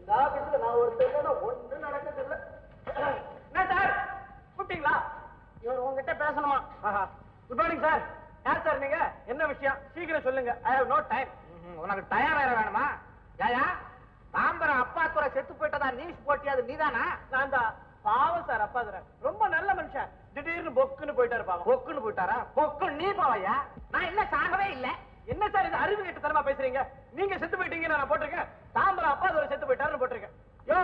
இந்த ஆபீஸ்ல நான் ஒருத்தர் ஒண்ணு நடக்கிறது இல்ல. என்ன சார் கூப்பிட்டீங்களா? இவர் உங்ககிட்ட பேசணுமா? Good morning sir. யார் சார் நீங்க? என்ன விஷயம் சீக்கிரம் சொல்லுங்க. I have no time. உனக்கு டயம் வேற வேணுமா? யாயா தாம்பரம் அப்பா துறை செத்து போயிட்டதா நியூஸ் போட்டி, அது நீதானா? நான் தான். பாவம் சார் அப்பா துறை ரொம்ப நல்ல மனுஷன். திடீர்னு பொக்குன்னு போயிட்டாரு. பாவம். பொக்குன்னு போயிட்டாரா? பொக்கு நீ போவையா? நான் என்ன சாகவே இல்ல. என்ன சார் இது அறிவு கெட்ட தரமா பேசுறீங்க? நீங்க செத்து போயிட்டீங்கன்னு நான் போட்டிருக்கேன். தாம்பரம் அப்பா துறை செத்து போயிட்டாருன்னு போட்டிருக்கேன். யோ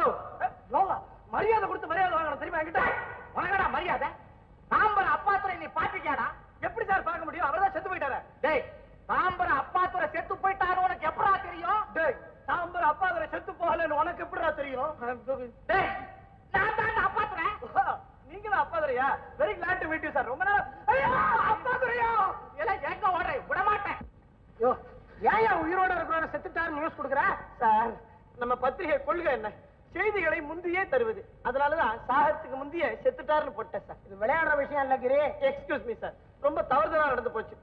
மரியாதை கொடுத்து மரியாதை வாங்கணும் தெரியுமா என்கிட்ட? உனக்கடா மரியாதை? தாம்பரம் அப்பா துறை நீ பாத்துக்கியாடா? எப்படி சார் பார்க்க முடியும்? அவர்தான் செத்து போயிட்டாரு. டேய், தாம்பரம் அப்பா துறை செத்து போயிட்டாரு உனக்கு எப்படா தெரியும்? டேய், தாம்பரம் அப்பா துறை செத்து போகலன்னு உனக்கு எப்படிடா தெரியும்? டேய், நான் தான் அப்பா துறை. நீங்க தான் அப்பா துறையா? Very glad to meet you sir. ரொம்ப நேரம். ஐயோ அப்பா துறையா? எல்லாம் எங்க ஓடுற? விட மாட்டேன். யோ ஏன் உயிரோட இருக்கிறவன செத்துட்டாரு நியூஸ் கொடுக்குற? சார் நம்ம பத்திரிகை கொள்கை என்ன? செய்திகளை முந்தியே தருவது. அதனாலதான் சாகத்துக்கு முந்தைய செத்துட்டாருன்னு போட்டேன் சார். இது விளையாடுற விஷயம் இல்ல கிரி. எக்ஸ்கியூஸ் மீ சார், ரொம்ப தவறுதலா நடந்து போச்சு.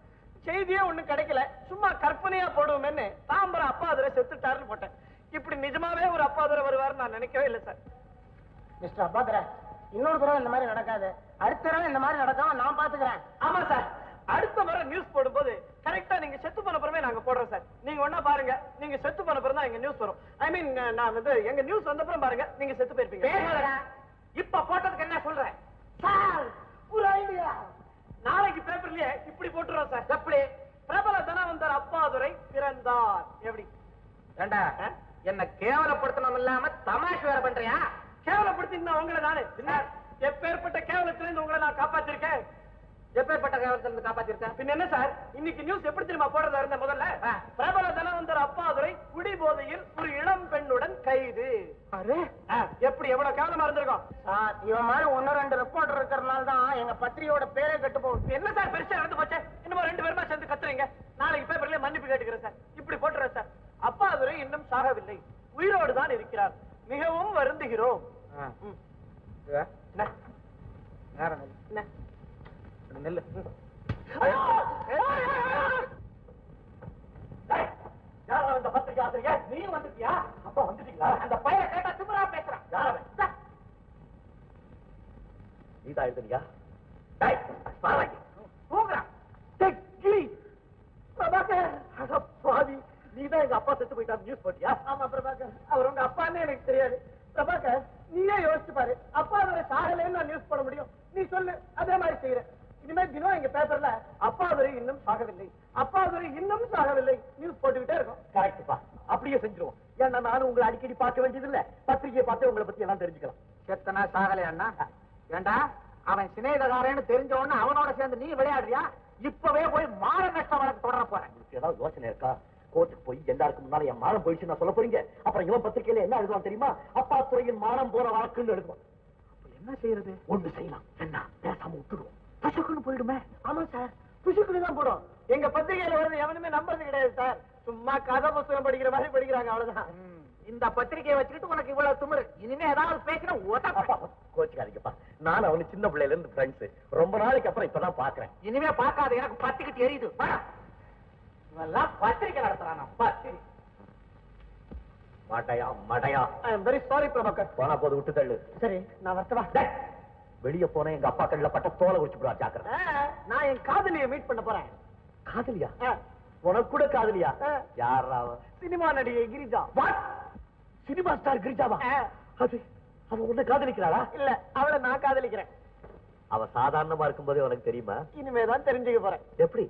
செய்தியே ஒண்ணு கிடைக்கல, சும்மா கற்பனையா போடுவோம்னு தாம்பரம் அப்பா துரை செத்துட்டாருன்னு போட்டேன். இப்படி நிஜமாவே ஒரு அப்பா துரை வருவாருன்னு நான் நினைக்கவே இல்லை சார். மிஸ்டர் அப்பா துரை, இன்னொரு தடவை இந்த மாதிரி நடக்காது. அடுத்த தடவை இந்த மாதிரி நடக்காம நான் பாத்துக்கிறேன். ஆமா சார், அடுத்த முறை நியூஸ் போடும்போது கரெக்டா நீங்க செத்து போன பிறமே நாங்க போடுறோம் சார். நீங்க ஒண்ணா பாருங்க, நீங்க செத்து போன பிறகு தான் எங்க நியூஸ் வரும். ஐ மீன் நான் வந்து எங்க நியூஸ் வந்த அப்புறம் பாருங்க, நீங்க செத்து போயிருப்பீங்க. இப்ப போட்டதுக்கு என்ன சொல்றேன் சார்? ஒரு ஐடியா. நாளைக்கு பேப்பர்லயே இப்படி போட்டுறோம் சார். எப்படி? பிரபல தனவந்தர் அப்பாதுரை பிறந்தார். எப்படி? ஏண்டா என்ன கேவலப்படுத்தணும் இல்லாம தமாஷ் வேற பண்றியா? கேவலப்படுத்தினா உங்களை நானே எப்பேற்பட்ட கேவலத்துல இருந்து உங்களை நான் காப்பாத்திருக்கேன். எப்பேற்பட்ட கேவலத்துல இருந்து காப்பாத்திருக்கேன்? பின்ன என்ன சார், இன்னைக்கு நியூஸ் எப்படி தெரியுமா போடுறதா இருந்த? முதல்ல பிரபல தனவந்தர் அப்பாதுரை குடிபோதையில் ஒரு இளம் பெண்ணுடன் கைது. எப்படி எவ்வளவு கேவலமா இருந்திருக்கும் சார். இவன் மாதிரி ஒன்னு ரெண்டு ரிப்போர்ட்டர் இருக்கிறதுனால தான் எங்க பத்திரிகையோட பேரே கெட்டு போகும். என்ன சார் பெருசா நடந்து போச்சு? இன்னும் 2 பேருமா சேர்ந்து கத்துறீங்க. நாளைக்கு பேப்பர்ல மன்னிப்பு கேட்டுக்கிறேன் சார். இப்படி போட்டுறேன் சார். அப்பாதுரை இன்னும் சாகவில்லை, உயிரோடு தான் இருக்கிறார். மிகவும் வருந்துகிறோம். நெல்லு அந்த பத்திரிகை ஆசிரியர் நீயும் வந்துட்டியா? அப்பா வந்துட்டீங்களா? அந்த பையனை கேட்டா திமிரா பேசுறான். யாரவன்? நீதான் எழுதுனியா? தூங்குறான். பிரபாகர், நீதான் எங்க அப்பா செத்து போயிட்டா நியூஸ் போட்டியா? ஆமா பிரபாகர், அவர் உங்க அப்பான்னு எனக்கு தெரியாது. பிரபாகர், நீயே யோசிச்சு பாரு. அப்பா அவரை சாகலைன்னு நான் நியூஸ் போட முடியும்? நீ சொல்லு, அதே மாதிரி செய்யறேன். இனிமே தினம் எங்க பேப்பர்ல அப்பாதுரை இன்னும் சாகவில்லை, அப்பாதுரை இன்னும் சாகவில்லை நியூஸ் போட்டுக்கிட்டே இருக்கும். கரெக்ட்பா, அப்படியே செஞ்சிருவோம். ஏன்னா நானும் உங்களை அடிக்கடி பார்க்க வேண்டியது இல்ல, பத்திரிகையை பார்த்து உங்களை பத்தி எல்லாம் தெரிஞ்சுக்கலாம். செத்தனா சாகலையா? ஏண்டா அவன் சிநேகிதகாரன்னு தெரிஞ்ச உடனே அவனோட சேர்ந்து நீ விளையாடுறியா? இப்பவே போய் மான நஷ்ட வழக்கு தொடர போறேன். ஏதாவது யோசனை இருக்கா? கோர்ட்டுக்கு போய் எல்லாருக்கும் முன்னால என் மானம் போயிடுச்சு நான் சொல்ல போறீங்க. அப்புறம் இவன் பத்திரிகையில என்ன எழுதுவான் தெரியுமா? அப்பா துறையின் மானம் போற வழக்குன்னு எழுதுவான். என்ன செய்யறது? ஒண்ணு செய்யலாம். என்ன பேசாம விட்டுடுவோம். புசுக்குன்னு போயிடுமே. ஆமா சார், புசுக்குன்னு தான் போடும். எங்க பத்திரிகையில வருது எவனுமே நம்புறது கிடையாது சார். சும்மா கதை புத்தகம் படிக்கிற மாதிரி படிக்கிறாங்க, அவ்வளவுதான். இந்த பத்திரிகையை வச்சுக்கிட்டு உனக்கு இவ்வளவு திமிரு. இனிமே ஏதாவது பேசினா கோச்சுக்காதீங்கப்பா. நான் அவனு சின்ன பிள்ளையில இருந்து ஃப்ரெண்ட்ஸ். ரொம்ப நாளைக்கு அப்புறம் இப்பதான் பாக்குறேன். இனிமே பார்க்காத, எனக்கு பத்திக்கிட்டு எரியுது. இவெல்லாம் பத்திரிகை நடத்துறானா? பத்திரிகை மாட்டையா மாட்டையா. ஐ அம் வெரி சாரி பிரபாகர். போனா போது விட்டு தள்ளு. சரி, நான் வரட்டவா? வெளிய போன எங்க அப்பா கண்ணில் பட்ட தோலை உரிச்சு போடுவா, ஜாக்கிரதை. நான் என் காதலியை மீட் பண்ண போறேன். காதலியா? உனக்கு கூட காதலியா? யாரா? சினிமா நடிகை கிரிஜா. வாட்? சினிமா ஸ்டார் கிரிஜாவா? அது அவ உன்னை காதலிக்கிறாளா? இல்ல, அவளை நான் காதலிக்கிறேன். அவ சாதாரணமா இருக்கும்போதே உனக்கு தெரியுமா? இனிமேதான் தெரிஞ்சுக்க போறேன். எப்படி?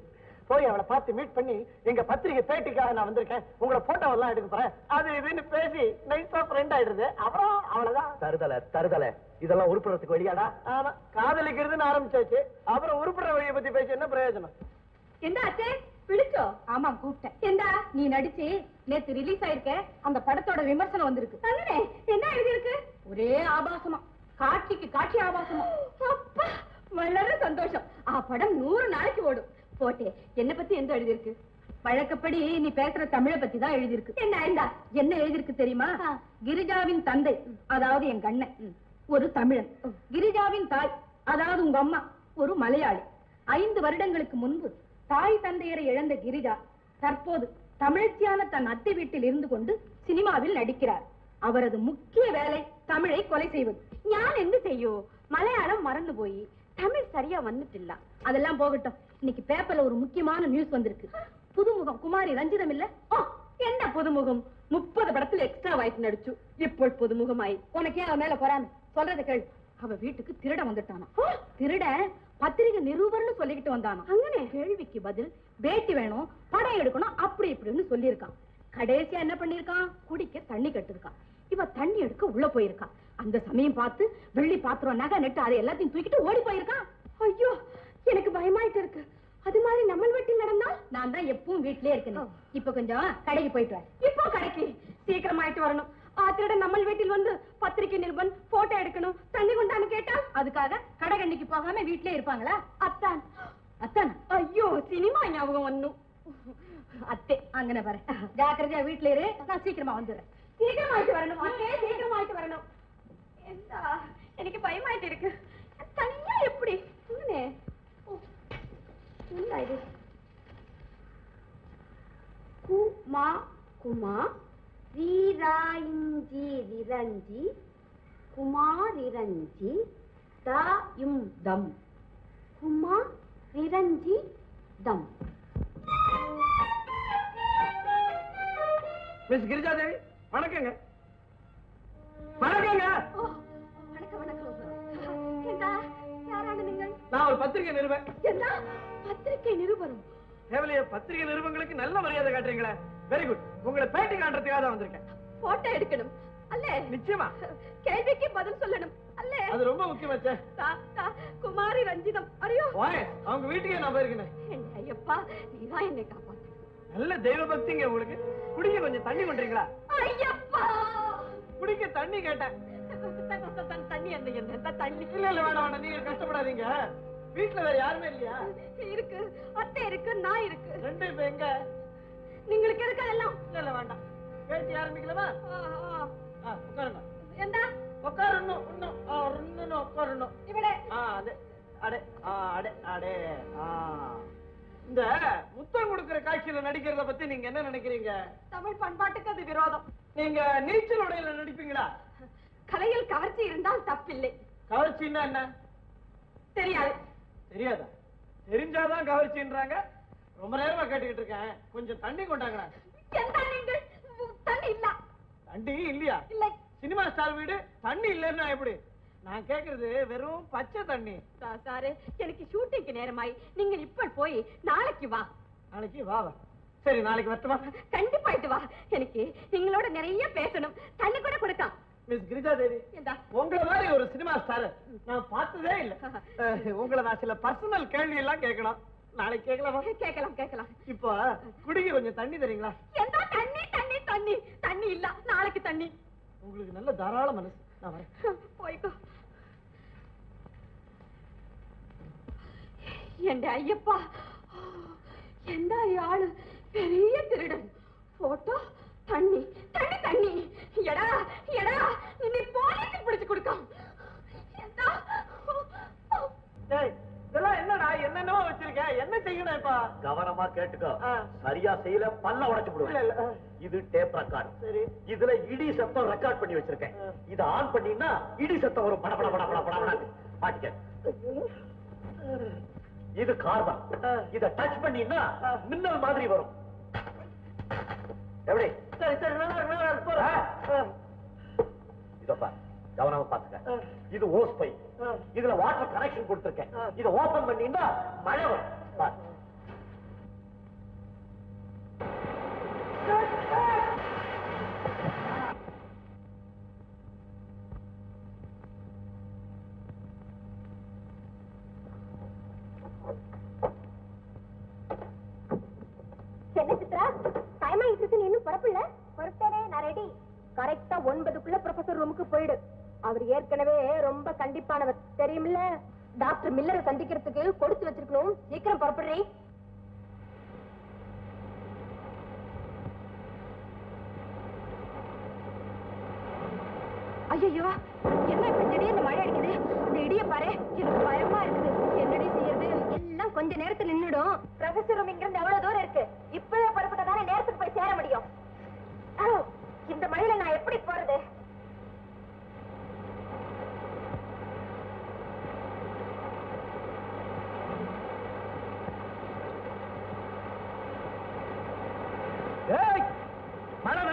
போய் அவளை பார்த்து மீட் பண்ணி எங்க பத்திரிகை பேட்டிக்காக நான் வந்திருக்கேன், உங்களை போட்டோ எல்லாம் எடுக்க போறேன், அது இதுன்னு பேசி நைஸா ஃப்ரெண்ட் ஆயிடுது. அப்புறம் அவ்வளவுதான். தருதலை தருதலை, இதெல்லாம் உருப்படுறதுக்கு வழியாடா? ஆமா, காதலிக்கிறதுன்னு ஆரம்பிச்சாச்சு, அப்புறம் உருப்படுற வழியை பத்தி பேசி என்ன பிரயோஜனம்? என்ன ஆச்சு? பிடிச்சோ? ஆமா, கூப்பிட்டேன். ஏண்டா நீ நடிச்சு நேத்து ரிலீஸ் ஆயிருக்க அந்த படத்தோட விமர்சனம் வந்திருக்கு. என்ன எழுதிருக்கு? ஒரே ஆபாசமா, காட்சிக்கு காட்சி ஆபாசமா. அப்பா, வளர சந்தோஷம். படம் 100 நாளைக்கு ஓடும். போட்டே, என்ன பத்தி எந்த எழுதிருக்கு? வழக்கப்படி நீ பேசுற தமிழை பத்தி தான் எழுதிருக்கு. என்ன எழுதிருக்கு தெரியுமா? கிரிஜாவின் தந்தை, அதாவது என் கண்ணன், ஒரு தமிழன். கிரிஜாவின் தாய், அதாவது உங்க அம்மா, ஒரு மலையாளி. 5 வருடங்களுக்கு முன்பு தாய் தந்தையரை இழந்த கிரிஜா தற்போது தமிழ்ச்சியான தன் அத்தை வீட்டில் இருந்து கொண்டு சினிமாவில் நடிக்கிறார். அவரது முக்கிய வேலை தமிழை கொலை செய்வது. ஞான் என்ன செய்யும்? மலையாளம் மறந்து போய் தமிழ் சரியா வந்துட்டில்ல. அதெல்லாம் போகட்டும். இன்னைக்கு பேப்பர்ல ஒரு முக்கியமான நியூஸ் வந்திருக்கு. புதுமுகம் குமாரி ரஞ்சிதம் இல்ல? என்ன புதுமுகம்? 30 படத்துல எக்ஸ்ட்ரா வாய்ஸ் நடிச்சு இப்போ புதுமுகமாயி. உனக்கே அவ மேல போறாம சொல்றத கேள். அவ வீட்டுக்கு திருட வந்துட்டானா. திருட பத்திரிகை நிருபர்னு சொல்லிக்கிட்டு வந்தானா. அங்கனே கேள்விக்கு பதில் பேட்டி வேணும், படம் எடுக்கணும், அப்படி இப்படின்னு சொல்லியிருக்கான். கடைசியா என்ன பண்ணிருக்கான்? குடிக்க தண்ணி கட்டிருக்கான். இவ தண்ணி எடுக்க உள்ள போயிருக்கான். அந்த சமயம் பார்த்து வெள்ளி பாத்திரம் நகை நெட்டு அதை எல்லாத்தையும் தூக்கிட்டு ஓடி போயிருக்கான். ஐயோ, எனக்கு பயமாயிட்டு இருக்கு. அது மாதிரி நம்ம வீட்டில் நடந்தா? நான் தான் எப்பவும் வீட்லயே இருக்கேன். இப்ப கொஞ்சம் கடைக்கு போயிட்டு வர. இப்போ கடைக்கு சீக்கிரமாயிட்டு வரணும். திருட நம்ம வீட்டில் வந்து பத்திரிகை நிருபன் போட்டோ எடுக்கணும், தண்ணி கொண்டான்னு கேட்டா அதுக்காக கடைகண்ணிக்கு போகாம வீட்லயே இருப்பாங்களா? அத்தான் அத்தான். ஐயோ, சினிமா ஞாபகம் வந்தும். அத்தே அங்கன பாரு. ஜாக்கிரதையா வீட்ல இரு, நான் சீக்கிரமா வந்துடுறேன். சீக்கிரமாயிட்டு வரணும் அத்தே, சீக்கிரமாயிட்டு வரணும். எனக்கு பயமாயிட்டு இருக்கு. தனியா எப்படி? என்ன இது? குமா குமா வீராயிஞ்சி விரஞ்சி குமாரிரஞ்சி தாயும் தம் குமாரிரஞ்சி தம். மிஸ் கிரிஜா தேவி, வணக்கங்க. வணக்கங்க. வணக்கம் வணக்கம். யாரான நீங்கள்? நான் ஒரு பத்திரிகை நிருபர். என்ன பத்திரிகை நிருபரும்? தேவலைய பத்திரிகை நிருபங்களுக்கு நல்ல மரியாதை காட்டுறீங்களா? Very good. உங்களை பேட்டி காட்டுறதுக்காக தான் வந்திருக்கேன். போட்டோ எடுக்கணும் அல்ல? நிச்சயமா. கேள்விக்கு பதில் சொல்லணும் அல்ல? அது ரொம்ப முக்கியமாச்சே. குமாரி ரஞ்சிதம் அறியோ? அவங்க வீட்டுக்கே நான் போயிருக்கேன். ஐயப்பா, நீதான் என்னை காப்பாத்து. நல்ல தெய்வ பக்திங்க உங்களுக்கு. குடிக்க கொஞ்சம் தண்ணி கொண்டீங்களா? ஐயப்பா, குடிக்க தண்ணி கேட்டேன். தண்ணி அந்த தண்ணி. இல்ல இல்ல, வேணாம் வேணாம், நீங்க கஷ்டப்படாதீங்க. வீட்டுல வேற யாருமே இல்லையா? இருக்கு, அத்தை இருக்கு, நான் இருக்கு. ரெண்டு இப்ப எங்க? നിങ്ങൾക്ക് எதுக்கு அதெல்லாம்? இல்ல இல்ல, வேண்டாம். பேட்டி ஆரம்பிக்கலாமா? உட்காருங்க. എന്താ? உட்காரணும். இன்னும் உட்காரணும். ഇവിടെ. அது அடே அடே அடே. இந்த முத்தம் கொடுக்கிற காட்சியில நடிக்கிறத பத்தி நீங்க என்ன நினைக்கிறீங்க? தமிழ் பண்பாட்டுக்கு அது விரோதம். நீங்க நீச்சல் உடையில நடிப்பீங்களா? கலையில் கவர்ச்சி இருந்தால் தப்பில்லை. கவர்ச்சின்னா என்ன? தெரியாது. தெரியாதா? தெரிஞ்சாதான் கவர்ச்சின்றாங்க. ரொம்ப நேரமா கேட்டுக்கிட்டு இருக்கேன். கொஞ்சம் தண்ணி கொண்டாங்க. தண்ணி இல்ல. தண்ணி இல்லையா? இல்லை. சினிமா ஸ்டார் வீடு தண்ணி இல்லைன்னா எப்படி? நான் கேக்குறது வெறும் பச்சை தண்ணி. சாரே, எனக்கு ஷூட்டிங்க்கு நேரமாய். நீங்க இப்ப போய் நாளைக்கு வா. நாளைக்கு வா. சரி, நாளைக்கு வரட்டுமா? கண்டிப்பாயிட்டு வா. எனக்கு நீங்களோட நிறைய பேசணும். தண்ணி கூட கொடுக்கலாம். மிஸ் கிரிஜா தேவி, உங்களை மாதிரி ஒரு சினிமா ஸ்டார் நான் பார்த்ததே இல்ல. உங்களை நான் சில பர்சனல் கேள்வி எல்லாம் கேட்கணும். நாளைக்கு கேட்கலாமா? கேட்கலாம். இப்போ குடிக்க கொஞ்சம் தண்ணி தரீங்களா? எந்த தண்ணி? தண்ணி தண்ணி தண்ணி இல்ல. நாளைக்கு தண்ணி. உங்களுக்கு நல்ல தாராள மனசு. நான் வரேன். போய்க்கோ. என் ஐயப்பா, எந்த ஆளு பெரிய திருடன். போட்டோ தண்ணி தண்ணி தண்ணி. எடா எடா, நீ போலீஸ் பிடிச்சு கொடுக்க. இதெல்லாம் என்னடா? என்னென்னவோ வச்சிருக்க. என்ன செய்யணும் இப்ப? கவனமா கேட்டுக்கோ. சரியா செய்யல பல்ல உடைச்சு போடுவேன். இது டேப் ரெக்கார்ட். சரி, இதுல இடி சத்தம் ரெக்கார்ட் பண்ணி வச்சிருக்கேன். இத ஆன் பண்ணினா இடி சத்தம் வரும். பட பட பட பட பட மாட்டிக்க. இது கார்பன். இத டச் பண்ணினா மின்னல் மாதிரி வரும். எப்படி? சரி சரி, நல்லா இருக்கு. இதப்பா கவனமா பாத்துக்க. இது ஓஸ் பை. இதுல வாட்டர் கனெக்ஷன் கொடுத்திருக்கேன். இத ஓபன் பண்ணினா மழை வரும். என்ன சித்ரா, டைம் ஆயிட்டு இருக்கு. நீ இன்னும் புறப்படல? புறப்பட்டே, நான் ரெடி. கரெக்டா 9க்குள்ள ப்ரொஃபசர் ரூமுக்கு போயிடு. அவர் ஏற்கனவே ரொம்ப கண்டிப்பானவர் தெரியுமில்ல. டாக்டர் மில்லரை சந்திக்கிறதுக்கு கொடுத்து வச்சிருக்கணும். சீக்கிரம் புறப்படுறீ. ஐயோ, என்ன இப்ப திடீர்னு மழை அடிக்குது? இந்த இடிய பாரு, எனக்கு பயமா இருக்குது. என்னடி செய்யறது? எல்லாம் கொஞ்ச நேரத்துல நின்னுடும். ப்ரொஃபசர் ரூம் இங்கிருந்து எவ்வளவு தூரம் இருக்கு? இப்பவே புறப்பட்டதானே நேரத்துக்கு போய் சேர முடியும். இந்த மழையில நான் எப்படி போறது?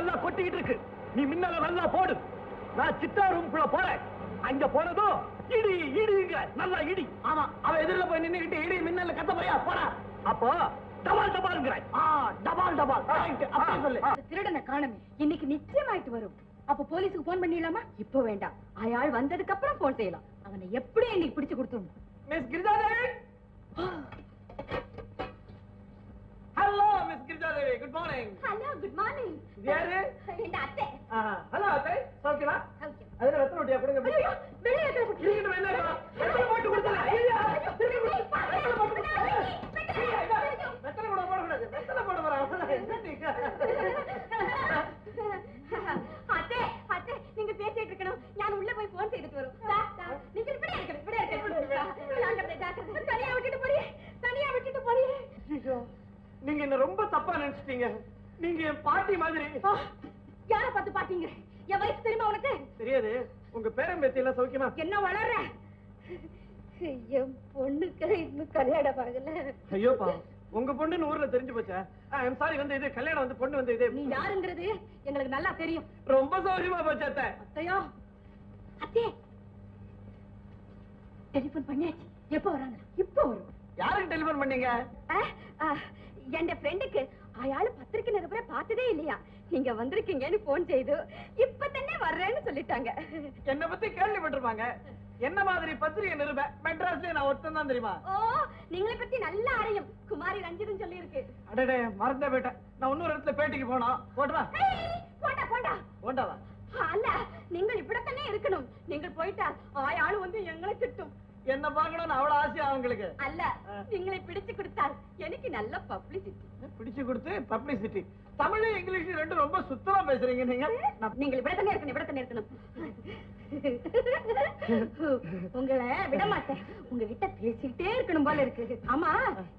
நல்லா கொட்டிக்கிட்டு இருக்கு. நீ மின்னல நல்லா போடு. நான் சித்தா ரூம்குள்ள போறேன். அங்க போனதும் இடி இடிங்க நல்லா இடி. ஆமா, அவ எதிரில போய் நின்னுகிட்டு இடி மின்னல கத்த போறியா? போடா. அப்போ டபால் டபால்ங்கற. டபால் டபால். அப்படி சொல்லு. திருடனை காணமே, இன்னைக்கு நிச்சயமாயிட்டு வரும். அப்ப போலீஸுக்கு போன் பண்ணிடலாமா? இப்போ வேண்டாம், ஆயாள் வந்ததுக்கு அப்புறம் போன் செய்யலாம். அவனை எப்படி இன்னைக்கு பிடிச்சு கொடுத்துடணும். Miss Girijadevi. Hello miss Girijadevi, good morning. Hello, good morning. யாரு? என் அத்தை. ஹலோ அத்தை, சௌக்கியமா? சௌக்கியம். அதுல ரத்தன ஒட்டியா கொடுங்க. ஐயோ, வெளியே எத்தனை போட்டு. நீங்க வேண்டாம். வெத்தலை போட்டு கொடுத்தல. ஐயா, வெத்தலை போட்டு கொடுத்தல. வெத்தலை போட கூடாது. வெத்தலை போட வர. என்ன நீங்க? அத்தை, அத்தை, நீங்க பேசிட்டு இருக்கணும். நான் உள்ள போய் போன் செய்துட்டு வரும். நீங்க இப்படி இருக்கணும், இப்படி இருக்கணும். தனியா விட்டுட்டு போறீ, தனியா விட்டுட்டு போறீ. நீங்க என்ன ரொம்ப தப்பா நினைச்சிட்டீங்க. நீங்க என் பாட்டி மாதிரி. யார பார்த்து பாத்தீங்க? என் வயசு தெரியுமா உனக்கு? தெரியாது. உங்க பேரன் பேத்தி எல்லாம் சௌக்கியமா? என்ன வளர்ற? என் பொண்ணுக்கு இன்னும் கல்யாணம் ஆகல. ஐயோப்பா, உங்க பொண்ணுன்னு ஊர்ல தெரிஞ்சு போச்சா? I'm sorry. வந்து இது கல்யாணம் வந்து பொண்ணு வந்து இது. நீ யாருங்கிறது எங்களுக்கு நல்லா தெரியும். ரொம்ப சௌரியமா போச்சு அத்தை. அத்தையோ, அத்தே, டெலிபோன் பண்ணியாச்சு. எப்போ வராங்க? இப்போ வரும். யாருக்கு டெலிபோன் பண்ணீங்க? என் ஃப்ரெண்டுக்கு ஆயாளு பத்திரிக்கை நிருபரை பார்த்ததே இல்லையா, நீங்க வந்திருக்கீங்கன்னு போன் செய்து இப்ப தானே வர்றேன்னு சொல்லிட்டாங்க. என்ன பத்தி கேள்விப்பட்டிருப்பாங்க. என்ன மாதிரி பத்திரிகை நிருப மெட்ராஸ்ல நான் ஒருத்தன் தான் தெரியுமா? ஓ, நீங்களை பத்தி நல்லா அறியும். குமாரி ரஞ்சிதன் சொல்லி இருக்கு. அடடே, மறந்தே போயிட்டேன். நான் இன்னொரு இடத்துல பேட்டிக்கு போனோம். போட்டா போண்டா போண்டா போண்டாவா? அல்ல, நீங்கள் இப்படித்தானே இருக்கணும். நீங்கள் போயிட்டா ஆயாளு வந்து எங்களை திட்டும். என்ன பார்க்கணும்னு அவ்வளவு ஆசையா அவங்களுக்கு? அல்ல, நீங்களை பிடிச்சு கொடுத்தால் எனக்கு நல்ல பப்ளிசிட்டி. பிடிச்சு கொடுத்து பப்ளிசிட்டி. தமிழ் இங்கிலீஷ் ரெண்டும் ரொம்ப சுத்தமா பேசுறீங்க நீங்க. நீங்கள் இப்படித்தானே இருக்கணும், இப்படித்தானே இருக்கணும். உங்களை விட மாட்டேன். உங்ககிட்ட பேசிக்கிட்டே இருக்கணும் போல இருக்கு. ஆமா,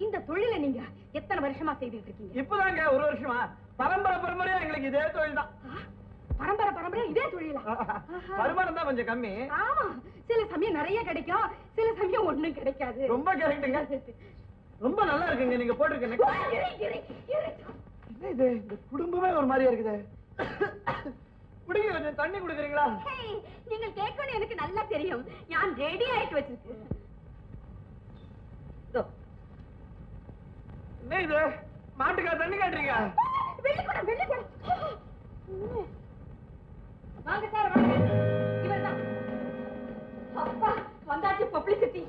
இந்த தொழிலை நீங்க எத்தனை வருஷமா செய்துட்டு இருக்கீங்க? இப்பதாங்க ஒரு வருஷமா. பரம்பரை பரம்பரையா எங்களுக்கு இதே தொழில் தான். பரம்பரை பரம்பரையா இதே தொழிலா? வருமானம் தான் கொஞ்சம் கம்மி. ஆமா, சில சமயம் நிறைய கிடைக்கும், சில சமயம் ஒண்ணும் கிடைக்காது. ரொம்ப கரெக்டுங்க. ரொம்ப நல்லா இருக்குங்க நீங்க போட்டிருக்க. என்ன இது, இந்த குடும்பமே ஒரு மாதிரியா இருக்குது. குடிங்க, கொஞ்சம் தண்ணி குடுக்குறீங்களா? நீங்கள் கேட்கணும் எனக்கு நல்லா தெரியும். நான் ரெடி ஆயிட்டு வச்சிருக்கேன். என்ன இது, மாட்டுக்கா தண்ணி காட்டுறீங்க? வெள்ளிக்கூடம், வெள்ளிக்கூடம். வாங்க சார், வாங்க. இவர்தான். அப்பா, வந்தாச்சு பப்ளிசிட்டி.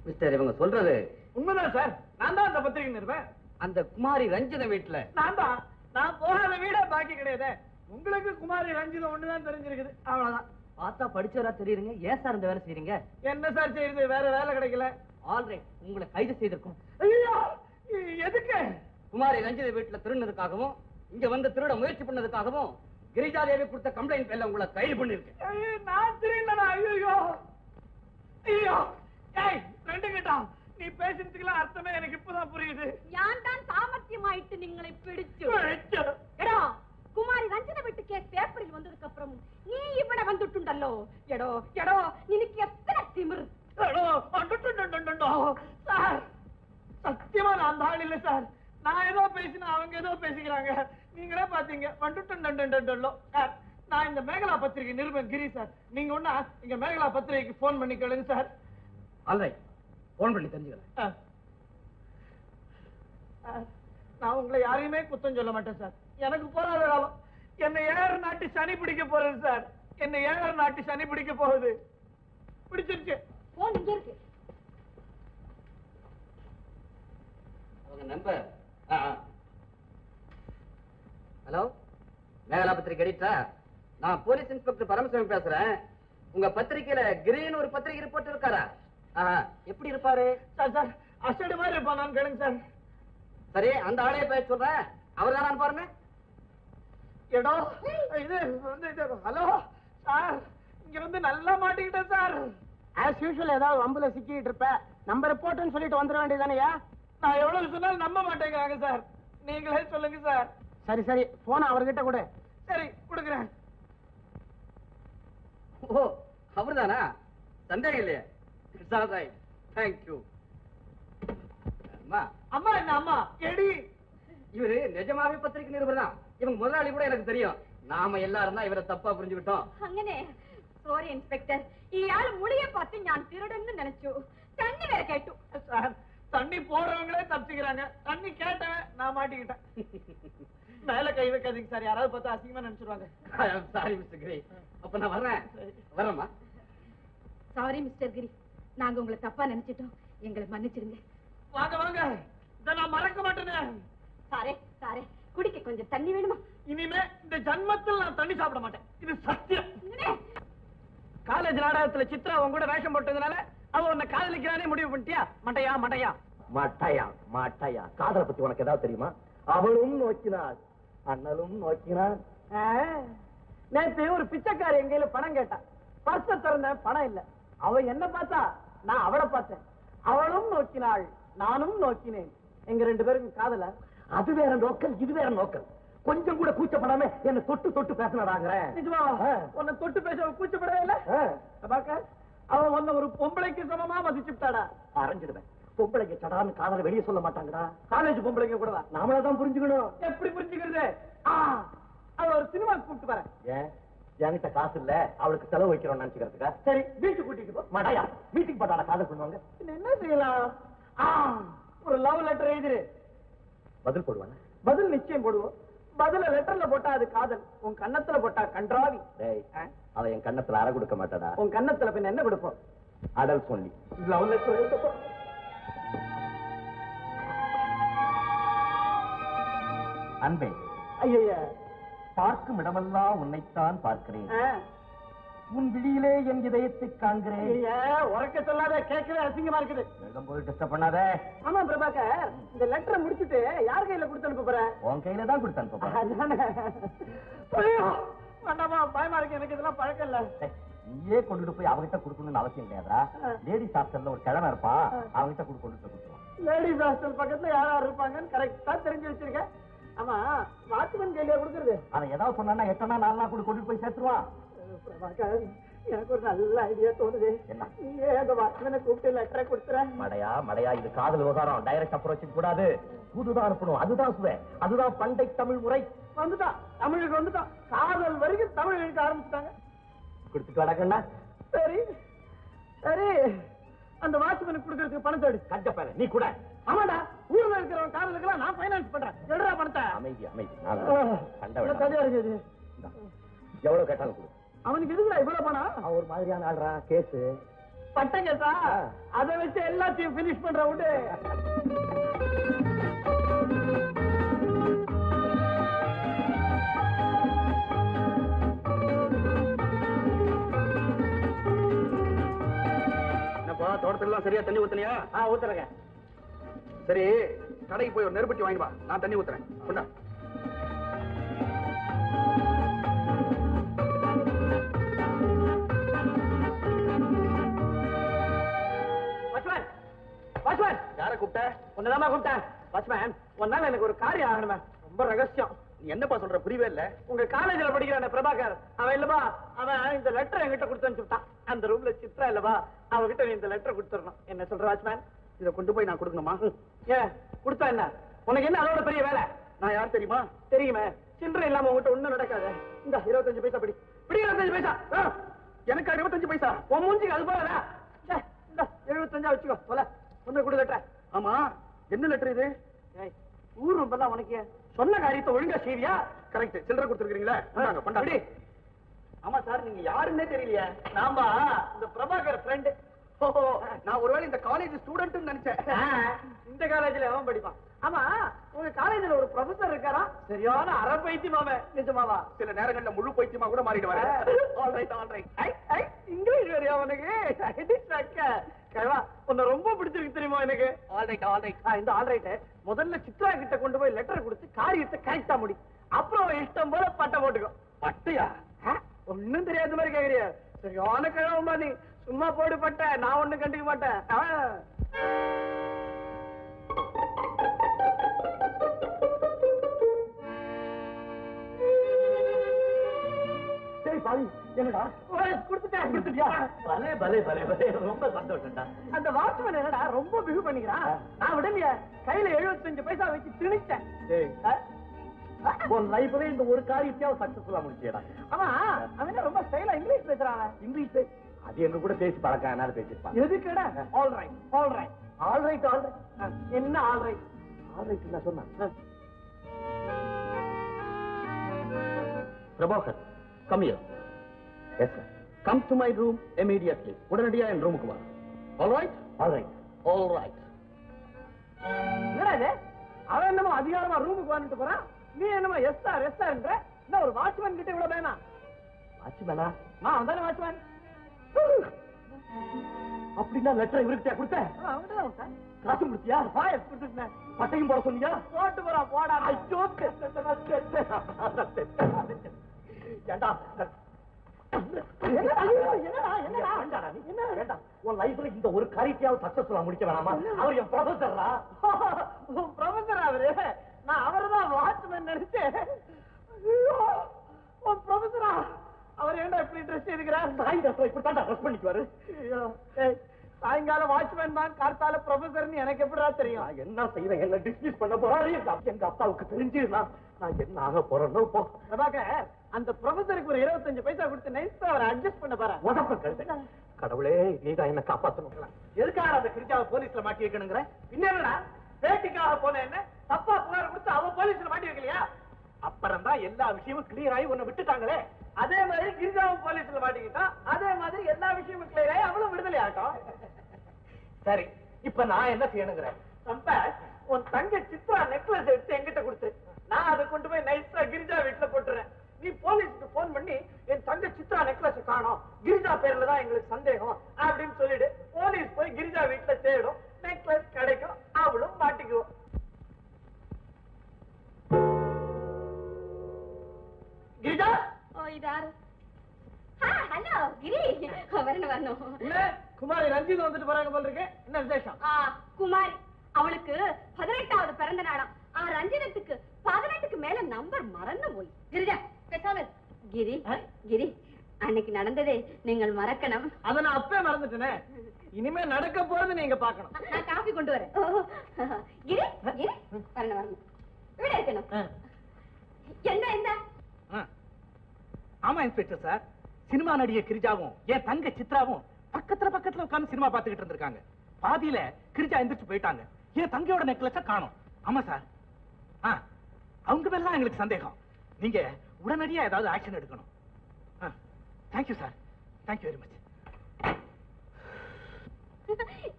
மிஸ்டர், இவங்க சொல்றது உண்மைதான் சார். நான் தான் அந்த பத்திரிகை நிறுவன். அந்த குமாரி ரஞ்சித வீட்டுல நான் தான். நான் போகாத வீடே பாக்கி கிடையாது. உங்களுக்கு குமாரி ரஞ்சிதம் ஒண்ணுதான் தெரிஞ்சிருக்குது, அவ்வளவுதான். பார்த்தா படிச்சவரா தெரியுறீங்க. ஏன் சார் இந்த வேலை செய்றீங்க? என்ன சார் செய்யுது, வேற வேலை கிடைக்கல. ஆல்ரைட், உங்களை கைது செய்திருக்கோம். ஐயோ, எதுக்கு? குமாரி ரஞ்சித வீட்டுல திருடுனதுக்காகவும் இங்க வந்து திருட முயற்சி பண்ணதுக்காகவும் கிரிஜாதேவி கொடுத்த கம்ப்ளைண்ட் பேர்ல உங்களை கைது பண்ணிருக்கேன். ஐயோ, நான் திருடனா? ஐயோ ஐயோ. ஏய், ரெண்டு கிட்டா நீ பேசுறதுக்குலாம் அர்த்தமே எனக்கு இப்பதான் புரியுது. நான் தான் சாமர்த்தியமாயிட்டு நீங்களை பிடிச்சு. எடோ, குமாரி ரஞ்சித வீட்டு கேஸ் பேப்பரில் வந்ததுக்கு அப்புறம் நீ இவட வந்துட்டுண்டல்லோ. எடோ எடோ, நினைக்கு எத்தனை திமிரு. சார், சத்தியமா நான் அந்த ஆள் இல்ல சார். நான் ஏதோ பேசினா அவங்க ஏதோ பேசிக்கிறாங்க. நீங்களே பாத்தீங்க. நான் இந்த மேகலா பத்திரிகை நிருபன் கிரி சார். நீங்க ஒண்ணா இங்க மேகலா பத்திரிகைக்கு போன் பண்ணி கேளுங்க சார். ஆல்ரைட், போன் பண்ணி தெரிஞ்சுக்கிறேன். நான் உங்களை யாரையுமே குத்தம் சொல்ல மாட்டேன் சார். எனக்கு போராத காலம். என்னை 7 நாட்டு சனி பிடிக்க போறது சார். என்னை 7 நாட்டு சனி பிடிக்க போகுது. பிடிச்சிருச்சு. போன் இங்க இருக்கு. அவங்க நம்பர். ஹலோ, மேகலா பத்திரிகை எடிட்டர். நான் போலீஸ் இன்ஸ்பெக்டர் பரமசிவம் பேசுறேன். உங்க பத்திரிகையில கிரீன் ஒரு பத்திரிகை ரிப்போர்ட் இருக்காரா? எப்படி இருப்பாரு? சார் சார், அசடு மாதிரி இருப்பான் கேளுங்க சார். சரி, அந்த ஆளைய பேச சொல்றேன். அவர் தான் பாருங்க. எடோ, இது வந்து ஹலோ சார், இங்க வந்து நல்லா மாட்டிக்கிட்டேன் சார். ஆஸ் யூஷுவல் ஏதாவது வம்புல சிக்கிட்டு இருப்ப. நம்ம ரிப்போர்ட்னு சொல்லிட்டு வந்துட வேண்டியதானயா? நான் எவ்வளவு சொன்னாலும் நம்ப மாட்டேங்கிறாங்க சார். நீங்களே சொல்லுங்க சார். சரி சரி, போன அவர்கிட்ட கொடு. சரி, கொடுக்குறேன். ஓ, அவர்தானா? சந்தேகம் இல்லையே. It's all right. Thank you. அம்மா, அம்மா என்ன அம்மா? எடி இவரு நிஜமாவே பத்திரிகை நிருபர் தான். இவங்க முதலாளி கூட எனக்கு தெரியும். நாம எல்லாரும் தான் இவரை தப்பா புரிஞ்சுக்கிட்டோம். അങ്ങനെ സോറി ഇൻസ്പെക്ടർ ഇയാൾ മുളിയെ பார்த்து ഞാൻ திருடன்னு நினைച്ചു தண்ணி வேற கேட்டு சார் தண்ணி போடுறவங்களே தப்பிக்கிறாங்க, தண்ணி கேட்டவன் நான் மாட்டிக்கிட்டேன். மேல கை வைக்காதீங்க சார், யாராவது பார்த்தா அசிங்கமா நினைச்சிருவாங்க. சாரி மிஸ்டர் கிரி. அப்ப நான் வரேம்மா. சாரி மிஸ்டர் கிரி, நாங்க உங்களை தப்பா நினைச்சிட்டோம், எங்களை மன்னிச்சிருங்க. வாங்க வாங்க, இத நான் மறக்க மாட்டேனே. சாரே சாரே, குடிக்க கொஞ்சம் தண்ணி வேணுமா? இனிமே இந்த ஜன்மத்தில் நான் தண்ணி சாப்பிட மாட்டேன், இது சத்தியம். காலேஜ் நாடகத்துல சித்ரா உன் கூட வேஷம் போட்டதுனால அவ உன்னை காதலிக்கிறானே முடிவு பண்ணிட்டியா? மட்டையா மட்டையா மாட்டாயா மாட்டாயா. காதலை பத்தி உனக்கு ஏதாவது தெரியுமா? அவளும் நோக்கினாள், அண்ணலும் நோக்கினான். நேத்து ஒரு பிச்சைக்காரி எங்க கையில பணம் கேட்டா, பர்ஸ திறந்த பணம் இல்ல. அவ என்ன பார்த்தா, நான் அவளை பார்த்தேன். அவளும் நோக்கினாள், நானும் நோக்கினேன். எங்க ரெண்டு பேருக்கும் காதல. அது வேற நோக்கல், இது வேற நோக்கல். கொஞ்சம் கூட கூச்சப்படாம என்ன தொட்டு தொட்டு பேசினாடாங்கிறேன். நிஜமா உன்னை தொட்டு பேச கூச்சப்படவே இல்ல. பாக்க அவன் உன்னை ஒரு பொம்பளைக்கு சமமா மதிச்சுட்டாடா. அரைஞ்சிடுவேன். பொம்பளைங்க சடான்னு காதலை வெளியே சொல்ல மாட்டாங்கடா. காலேஜ் பொம்பளைங்க கூட நாமளதான் புரிஞ்சுக்கணும். எப்படி புரிஞ்சுக்கிறது? அவ ஒரு சினிமாக்கு கூப்பிட்டு வரேன். ஏன் என்கிட்ட காசு இல்ல, அவளுக்கு செலவு வைக்கிறோம் நினைச்சுக்கிறதுக்கா? சரி பீச்சு கூட்டிட்டு போ. மாட்டாயா, மீட்டிங் போட்டாடா காதல் பண்ணுவாங்க. என்ன செய்யலாம்? ஒரு லவ் லெட்டர் எழுதிரு. பதில் போடுவாங்க. பதில் நிச்சயம் போடுவோம். பதில லெட்டர்ல போட்டா அது காதல், உன் கன்னத்துல போட்டா கன்றாவி. அவ என் கண்ணத்துல அற கொடுக்க மாட்டாடா. உன் கன்னத்துல பின்ன என்ன கொடுப்போம்? அடல் சொல்லி லவ் லெட்டர் எழுதப்போ. அன்பே, ஐயா பார்க்கும் இடமெல்லாம் உன்னைத்தான் பார்க்கிறேன். உன் விழியிலே என் இதயத்தை காண்கிறேன். உறக்க சொல்லாத, கேட்கவே அசிங்கமா இருக்குது. எழுதும் போது டிஸ்டர்ப் பண்ணாத. ஆமா பிரபாகர், இந்த லெட்டரை முடிச்சுட்டு யார் கையில கொடுத்து அனுப்ப போற? உன் கையில தான் கொடுத்து அனுப்ப போறேன். வேண்டாமா, பயமா இருக்கு, எனக்கு இதெல்லாம் பழக்கம் இல்ல. நீயே கொண்டுட்டு போய் அவகிட்ட கொடுக்கணும்னு அவசியம் கிடையாதா? லேடிஸ் ஹாஸ்டல்ல ஒரு கிழமை இருப்பா, அவகிட்ட கொண்டு கொடுத்துருவான். லேடிஸ் ஹாஸ்டல் பக்கத்துல யாரா இருப்பாங்கன்னு கரெக்டா தெரிஞ்சு வச்சிருக்கேன். ஆமா, வாட்ச்மேன் கையில கொடுக்கறது. அவன் ஏதாவது சொன்னா 8 நாள் 4 நாள் கொண்டு போய் சேர்த்துருவான். பிரபாகர், எனக்கு ஒரு நல்ல ஐடியா தோணுது. என்ன? நீயே அந்த வாட்ச்மேனை கூப்பிட்டு லெட்டரை கொடுத்துற. மடையா மடையா, இது காதல் விவகாரம். டைரக்ட் அப்ரோச் கூடாது, தூதுதான் அனுப்பணும். அதுதான் சுவை, அதுதான் பண்டை தமிழ் முறை. வந்துட்டான், தமிழுக்கு வந்துட்டான். காதல் வரைக்கும் தமிழ் எழுத ஆரம்பிச்சுட்டாங்க. கொடுத்துட்டு வடக்கண்ணா. சரி சரி, அந்த வாட்ச்மேனுக்கு கொடுக்கறதுக்கு பணத்தை எடு. கஞ்ச பையன் நீ கூட. ஆமாடா, ஊர்ல இருக்கிறவன் காதலுக்கெல்லாம் நான் ஃபைனான்ஸ் பண்றேன். எடுறா பணத்தை. அமைதி அமைதி. கதையா இருக்குது. எவ்வளவு கேட்டாலும் கொடு. அவனுக்கு எதுக்குடா இவ்வளவு பணம்? அவன் ஒரு மாதிரியான ஆள்றா. கேஸ் பட்ட கேஸா? அதை வச்சு எல்லாத்தையும் பினிஷ் பண்ற விட்டு. தோட்டத்துல சரியா தண்ணி ஊத்துனியா? ஊத்துறங்க. சரி, கடைக்கு போய் ஒரு நெருப்பட்டி வாங்கி வா, நான் தண்ணி ஊத்துறேன். கொண்டா. Watchman, watchman. யாரை கூப்பிட்ட? ஒன்னதாமா கூப்பிட்டேன். வாட்ச்மேன், ஒன்னால எனக்கு ஒரு காரியம் ஆகணுமே, ரொம்ப ரகசியம். நீ என்னப்பா சொல்ற, புரியவே இல்ல. உங்க காலேஜ்ல படிக்கிறான பிரபாகர், அவன் இல்லப்பா, அவன் இந்த லெட்டர் என்கிட்ட கொடுத்து அனுப்பிச்சுட்டான். அந்த ரூம்ல சித்ரா இல்லப்பா, அவகிட்ட நீ இந்த லெட்டர் கொடுத்துடணும். என்ன சொல்ற வாட்ச்மேன்? இதை கொண்டு போய் நான் கொடுக்கணுமா? ஏன் கொடுத்தா என்ன? உனக்கு என்ன அதோட பெரிய வேலை? நான் யார் தெரியுமா? தெரியுமே. சில்லறை இல்லாம உங்ககிட்ட ஒண்ணும் நடக்காது. இந்த 25 பைசா பிடி. பிடி 25 பைசா. எனக்கு 25 பைசா? உன் மூஞ்சிக்கு அது போல. இந்த 75 வச்சுக்கோ. சொல்ல ஒண்ணு கொடு லெட்டர். ஆமா, என்ன லெட்டர் இது? ஊர் ரொம்பலாம் உனக்கு சொன்ன காரியத்தை ஒழுங்கா செய்வியா? கரெக்ட். சில்லறை கொடுத்துருக்கீங்களா? கொண்டாடி. ஆமா சார், நீங்க யாருன்னே தெரியலையே. நாம இந்த பிரபாகர் ஃப்ரெண்ட். நான் ஒருவேளை இந்த காலேஜ் ஸ்டூடெண்ட் நினைச்சேன். இந்த காலேஜ்ல அவன் படிப்பான். ஆமா, உங்க காலேஜ்ல ஒரு ப்ரொஃபசர் இருக்காரா? சரியான அரை பைத்தியமாவே. நிஜமாவா? சில நேரங்கள்ல முழு பைத்தியமா கூட மாறிடுவாரு. Alright alright. இங்கிலீஷ் வரையா உனக்கு? கேவா, உன்னை ரொம்ப பிடிச்சிருக்கு தெரியுமா எனக்கு? Alright alright. இந்த ஆல்ரைட் முதல்ல சித்ரா கிட்ட கொண்டு போய் லெட்டர் கொடுத்து காரியத்தை கரெக்டா முடி. அப்புறம் இஷ்டம் போல பட்டை போட்டுக்கோ. பட்டையா? ஒண்ணும் தெரியாத மாதிரி கேக்குறியா? சரியான கிழவமா நீ. சும்மா போடு பட்ட, நான் ஒண்ணு கண்டுக்க மாட்டேன். சரி பாவி, என்னடா கொடுத்துட்டியா? பலே பலே பலே பலே, ரொம்ப சந்தோஷம்டா. அந்த வாட்ச்மேன் என்னடா ரொம்ப பிகு பண்ணிக்கிறான். நான் விடலையே, கையில 75 பைசா வச்சு திணிச்சேன். உன் லைஃப்ல இந்த ஒரு காரியத்தையும் சக்சஸ்ஃபுல்லா முடிச்சியடா. ஆமா, அவன் ரொம்ப ஸ்டைலா இங்கிலீஷ் பேசுறான். இங்கிலீஷ் அது எங்க கூட பேசி பழக்கம், என்னால பேசிருப்பான். எதுக்குடா? All right all right all right all right. என்ன ஆல் ரைட்? ஆல் ரைட் நான் சொன்னேன். Prabhakar, come here. Yes sir. Come to my room immediately. உடனடியா என் ரூமுக்கு வா. All right? All right. All right. என்னடா இது? அவன் என்னமோ அதிகாரமா ரூமுக்கு வந்துட்டு போறான், நீ என்னமோ எஸ்ஆர்ன்ற. என்ன ஒரு வாட்ச்மேன் கிட்ட இவ்வளவு வேணா? வாட்ச்மேனா? நான் தானே வாட்ச்மேன். அப்படின்னா லெட்டர் இவர்கிட்ட கொடுத்தேன். அவன்கிட்ட தான் காசு முடிச்சியா? வாயஸ் கொடுத்துட்டேன். பட்டையும் போட சொன்னியா? போட்டு போறான் போடா. ஐயோ ஏண்டா உன் லைஃப்ல இந்த ஒரு காரியத்தையாவது சக்சஸ்ஃபுல்லா முடிக்க வேணாமா? அவர் என் ப்ரொஃபஸர்ரா. ப்ரொஃபஸர் அவரு. நான் அவர்தான் வாட்ச்மேன் நினைச்சேன். ப்ரொஃபஸரா? அவர் ஏன்டா இப்படி ட்ரெஸ் எடுக்கிறார்? சாயங்காலம் இப்படித்தான் ட்ரெஸ் பண்ணிக்குவாரு. சாயங்காலம் வாட்ச்மேன் தான், கார்த்தால ப்ரொஃபஸர்னு எனக்கு எப்படிடா தெரியும்? நான் என்ன செய்வேன்? என்ன டிஸ்மிஸ் பண்ண போறாரு? எங்க அப்பாவுக்கு தெரிஞ்சுனா நான் என்ன ஆக போறேன்னு போ. பிரபாகர், அந்த ப்ரொஃபஸருக்கு ஒரு 25 பைசா கொடுத்து நைஸா அவரை அட்ஜஸ்ட் பண்ண போறேன். உடம்பு கழுத்து. கடவுளே, நீதான் என்ன காப்பாத்தணும். எதுக்காக அந்த கிரிஜாவை போலீஸ்ல மாட்டி வைக்கணுங்கிற? என்னடா வேட்டிக்காக போன என்ன தப்பா புகார் கொடுத்து அவ போலீஸ்ல மாட்டி வைக்கலையா? அப்புறம் தான் எல்லா விஷயமும் கிளியர் ஆகி உன்னை விட்டுட்டாங்களே. அதே மாதிரி கிரிஜாவும் போலீஸ்ல மாட்டிக்கிட்டா, அதே மாதிரி எல்லா விஷயமும் கிளியர் ஆகி அவளும் விடுதலை ஆகட்டும். சரி, இப்ப நான் என்ன செய்யணுங்கிறேன்? உன் தங்க சித்ரா நெக்லஸ் எடுத்து என்கிட்ட கொடுத்து, நான் அதை கொண்டு போய் நைஸா கிரிஜா வீட்டுல போட்டுறேன். நீ போலீஸ்க்கு போன் பண்ணி என் தங்க சித்ரா நெக்லஸ் காணோம், கிரிஜா பேர்ல தான் எங்களுக்கு சந்தேகம் அப்படின்னு சொல்லிடு. போலீஸ் போய் கிரிஜா வீட்டுல தேடும், நெக்லஸ் கிடைக்கும், அவளும் மாட்டிக்குவோம். கிரிஜா, இதாரு? ஹலோ கிரி, வரணும். இல்ல குமாரி ரஞ்சித் வந்துட்டு போறாங்க போல இருக்கு. என்ன விசேஷம்? குமாரி, அவளுக்கு 18வது பிறந்த நாளாம். ரஞ்சிதத்துக்கு 18க்கு மேல நம்பர் மறந்து போய். கிரிஜா பேசாமல். கிரி கிரி, அன்னைக்கு நடந்ததே நீங்கள் மறக்கணும். அத நான் அப்பவே மறந்துட்டேனே. இனிமே நடக்க போறது நீங்க பாக்கணும். நான் காபி கொண்டு வரேன். கிரி கிரி, வரணும். இப்படி இருக்கணும். என்ன என்ன? ஆமா இன்ஸ்பெக்டர் சார், சினிமா நடிகை கிரிஜாவும் என் தங்க சித்ராவும் பக்கத்துல உட்கார்ந்து சினிமா பார்த்துக்கிட்டு இருந்திருக்காங்க. பாதியில கிரிஜா எந்திரிச்சு போயிட்டாங்க. என் தங்கையோட நெக்லஸ காணோம். ஆமா சார், அவங்க மேல தான் எங்களுக்கு சந்தேகம். நீங்க உடனடியா ஏதாவது ஆக்ஷன் எடுக்கணும். Thank you sir, thank you very much.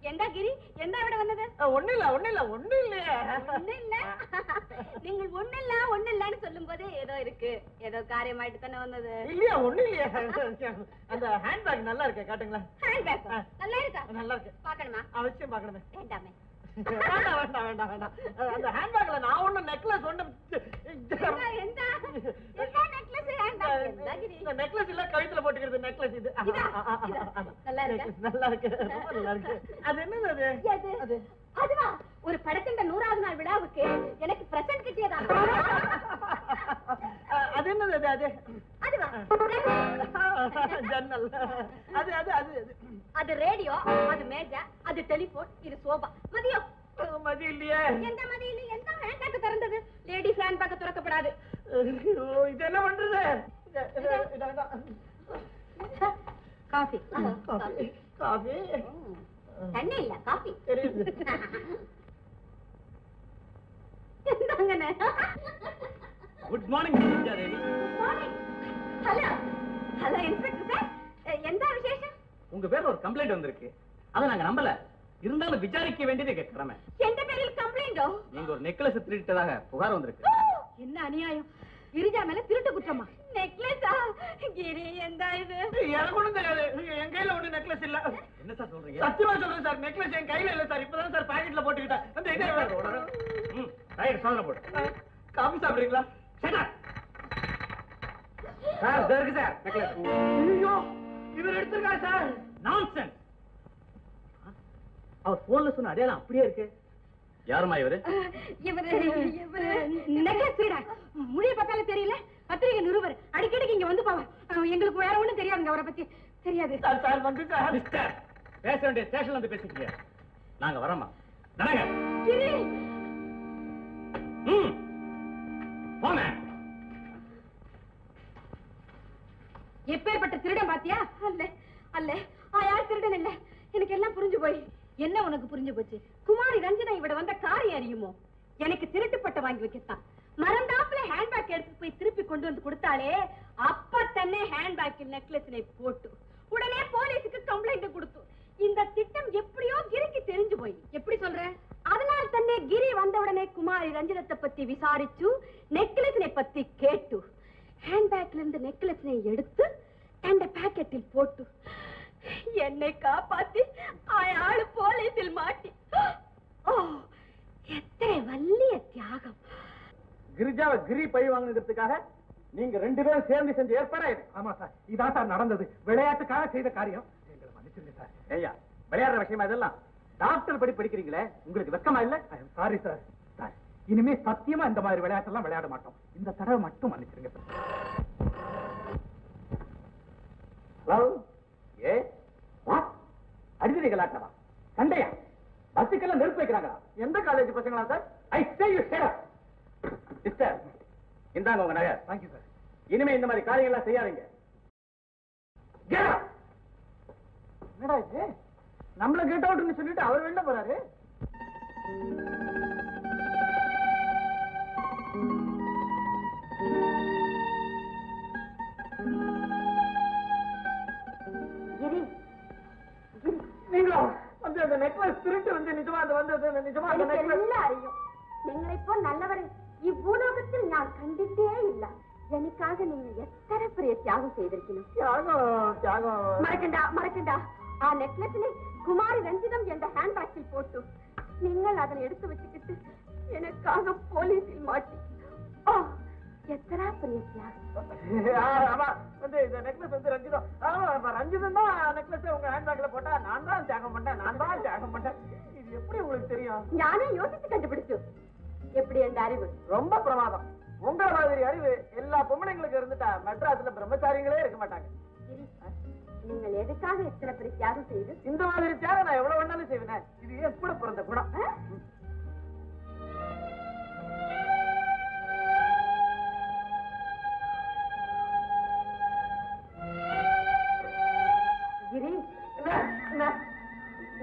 எந்த கிரி, எந்த விட வந்தது? ஒண்ணு இல்லையே. ஒண்ணு இல்ல. நீங்கள் ஒண்ணு இல்லன்னு சொல்லும் போதே ஏதோ இருக்கு, ஏதோ காரியமாயிட்டு தானே வந்தது. இல்லையா? ஒண்ணு இல்லையே. அந்த ஹேண்ட்பேக் நல்லா இருக்கு, காட்டுங்களா? ஹேண்ட்பேக் நல்லா இருக்கா? நல்லா இருக்கு. பாக்கணுமா? அவசியம் பாக்கணுமே. வேண்டாமே. வேண்டாம். அந்த ஹேண்ட்பேக்ல நான் ஒண்ணு நெக்லஸ் ஒண்ணு. எந்த நெக்லஸ்? ஹேண்ட்பேக் எந்த கிரி? இந்த நெக்லஸ் இல்ல, கழுத்துல போட்டுக்கிறது நெக்லஸ் இது. நல்லா இருக்கு. நல்லா இருக்கு, ரொம்ப நல்லா இருக்கு. அது என்னது? அது அதுவா? ஒரு படத்தின் 100வது நாள் விழாவுக்கு எனக்கு பிரசன்ட் கிட்டியதா? அது என்னது? அது அதுவா? ஜன்னல். அது ரேடியோ, அது மேஜை, அது டெலிபோன், இது சோபா. மதியம் மதி இல்லையே. எந்த மதி இல்லை? எந்த ஹேண்ட்பேக் திறந்தது? லேடிஸ் ஹேண்ட்பேக் திறக்கப்படாது. இது என்ன பண்றது? காஃபி. காஃபி தண்ணி இல்ல, காஃபி. தெரியுது. Good morning Girija Devi. Hello inspector sir, எந்த விசேஷம்? உங்க பேர்ல ஒரு கம்ப்ளைண்ட் வந்திருக்கு. அதை நாங்க நம்பல, இருந்தாலும் விசாரிக்க வேண்டியது எங்க கடமை. எந்த பேரில் கம்ப்ளைண்டோ? நீங்க ஒரு நெக்லஸ் திருடிட்டதாக புகார் வந்திருக்கு. என்ன அநியாயம்! கிரிஜா மேல திருட்டு குற்றமா? நெக்லஸா? கிரி, எந்த இது? எனக்கு ஒண்ணும் தெரியாது. என் கையில ஒண்ணு நெக்லஸ் இல்ல. என்ன சார் சொல்றீங்க? சத்தியமா சொல்றேன் சார், நெக்லஸ் என் கையில இல்ல சார். இப்பதான் சார் பாக்கெட்ல போட்டுக்கிட்டேன். அந்த ரைட், சொல்ல போடு. காபி சாப்பிடுறீங்களா? சார் இருக்கு சார் நெக்லஸ். ஐயோ, இவர் எடுத்திருக்காரு சார். நான்சென்ஸ். அவர் போன்ல சொன்ன அடையாளம் அப்படியே இருக்கு. யாருமா இவரு? இவரு நெக்லஸ் திருட. முடிய பார்த்தாலே தெரியல. பத்திரிகை நிருபர் அடிக்கடிக்கு இங்க வந்து போவார். எங்களுக்கு வேற ஒண்ணும் தெரியாதுங்க அவரை பத்தி. தெரியாது. சார் வந்து சார் மிஸ்டர், பேச வேண்டிய ஸ்டேஷன்ல வந்து பேசிக்கீங்க. நாங்க வரோமா? நடங்க. கிரி, போங்க. எப்பேற்பட்ட திருடன் பாத்தியா? அல்ல அல்ல, யார் திருடன் இல்ல. எனக்கு எல்லாம் புரிஞ்சு போய். என்ன உனக்கு புரிஞ்சு போச்சு? குமாரி ரஞ்சனா இவட வந்த காரியம் அறியுமோ? எனக்கு திருட்டுப்பட்ட வாங்கி வைக்கத்தான். மறந்தாப்புல ஹேண்ட்பேக் எடுத்து போய் திருப்பி கொண்டு வந்து கொடுத்தாலே, அப்ப தன்னே ஹேண்ட்பேக்கில் நெக்லஸினை போட்டு உடனே போலீஸுக்கு கம்ப்ளைண்ட் கொடுத்து இந்த திட்டம் எப்படியோ கிரிக்கு தெரிஞ்சு போய். எப்படி சொல்ற? அதனால தன்னே கிரி வந்த உடனே குமாரி ரஞ்சனத்தை பத்தி விசாரிச்சு நெக்லஸினை பத்தி கேட்டு ஹேண்ட்பேக்ல இருந்து நெக்லஸினை எடுத்து தண்ட பாக்கெட்டில் போட்டு என்னை காப்பாத்தி ஆளு போலீஸில் மாட்டி. ஓ, எத்தனை வல்லிய தியாகம். கிரிஜாவை கிரி பழி வாங்கினதுக்காக நீங்க 2 பேரும் சேர்ந்து செஞ்ச ஏற்பாடா இது? ஆமா சார், இதான் சார் நடந்தது. விளையாட்டுக்காக செய்த காரியம். எங்களை மன்னிச்சிருங்க சார். ஐயா, விளையாடுற விஷயமா இதெல்லாம்? டாக்டர் படிக்கிறீங்களே, உங்களுக்கு வெக்கமா இல்ல? Sorry sir. சார், இனிமே சத்தியமா இந்த மாதிரி விளையாட்டெல்லாம் விளையாட மாட்டோம். இந்த தடவை மட்டும் மன்னிச்சிருங்க சார். ஹலோ, ஏ அடிதடி கலாட்டமா? சண்டையா? பஸ்ஸுக்கெல்லாம் நெருப்பு வைக்கிறாங்களா? எந்த காலேஜ் பசங்களா sir? I say you shut up. Sister, இந்தாங்க உங்க நகை. Thank you sir. இனிமே இந்த மாதிரி காரியங்கள்லாம் செய்யாதீங்க. என்னடா இது? நம்மள கெட் அவுட்னு சொல்லிட்டு அவர் வெளில போறாரு. நீங்களா வந்து அந்த நெக்லஸ் திருட்டு வந்து நிஜமா அது வந்து நிஜமா அந்த நெக்லஸ் அறியும். நீங்களை இப்போ நல்லவரை இவ்வுலகத்தில் நான் கண்டித்தே இல்ல. எனக்காக நீங்க எத்தனை பெரிய தியாகம் செய்திருக்கணும். தியாகம் மறக்கண்டா ஆ நெக்லஸினை குமாரி ரஞ்சிதம் என்ற ஹேண்ட்பேக்கில் போட்டு நீங்கள் அதனை எடுத்து வச்சுக்கிட்டு எனக்காக போலீஸில் மாட்டி. ஓ, எத்தனை பெரிய தியாகம். ஆமா, வந்து இந்த நெக்லஸ் வந்து ரஞ்சிதம். ரஞ்சிதம் தான் நெக்லஸ் உங்க ஹேண்ட்பேக்ல போட்டா நான் தான் தியாகம் பண்ணேன். இது எப்படி உங்களுக்கு தெரியும்? நானே யோசிச்சு கண்டுபிடிச்சு. எப்படி என்ற அறிவு? ரொம்ப பிரமாதம். உங்கள மாதிரி அறிவு எல்லா பொம்பளைங்களுக்கு இருந்துட்டா மெட்ராஸ்ல பிரம்மச்சாரிங்களே இருக்க மாட்டாங்க. நீங்கள் எதுக்காக இத்தனை பெரிய தியாகம் செய்து? இந்த மாதிரி தியாகம் நான் எவ்வளவு வேணாலும் செய்வேன். இது ஏன் கூட பிறந்த குணம். கிரி,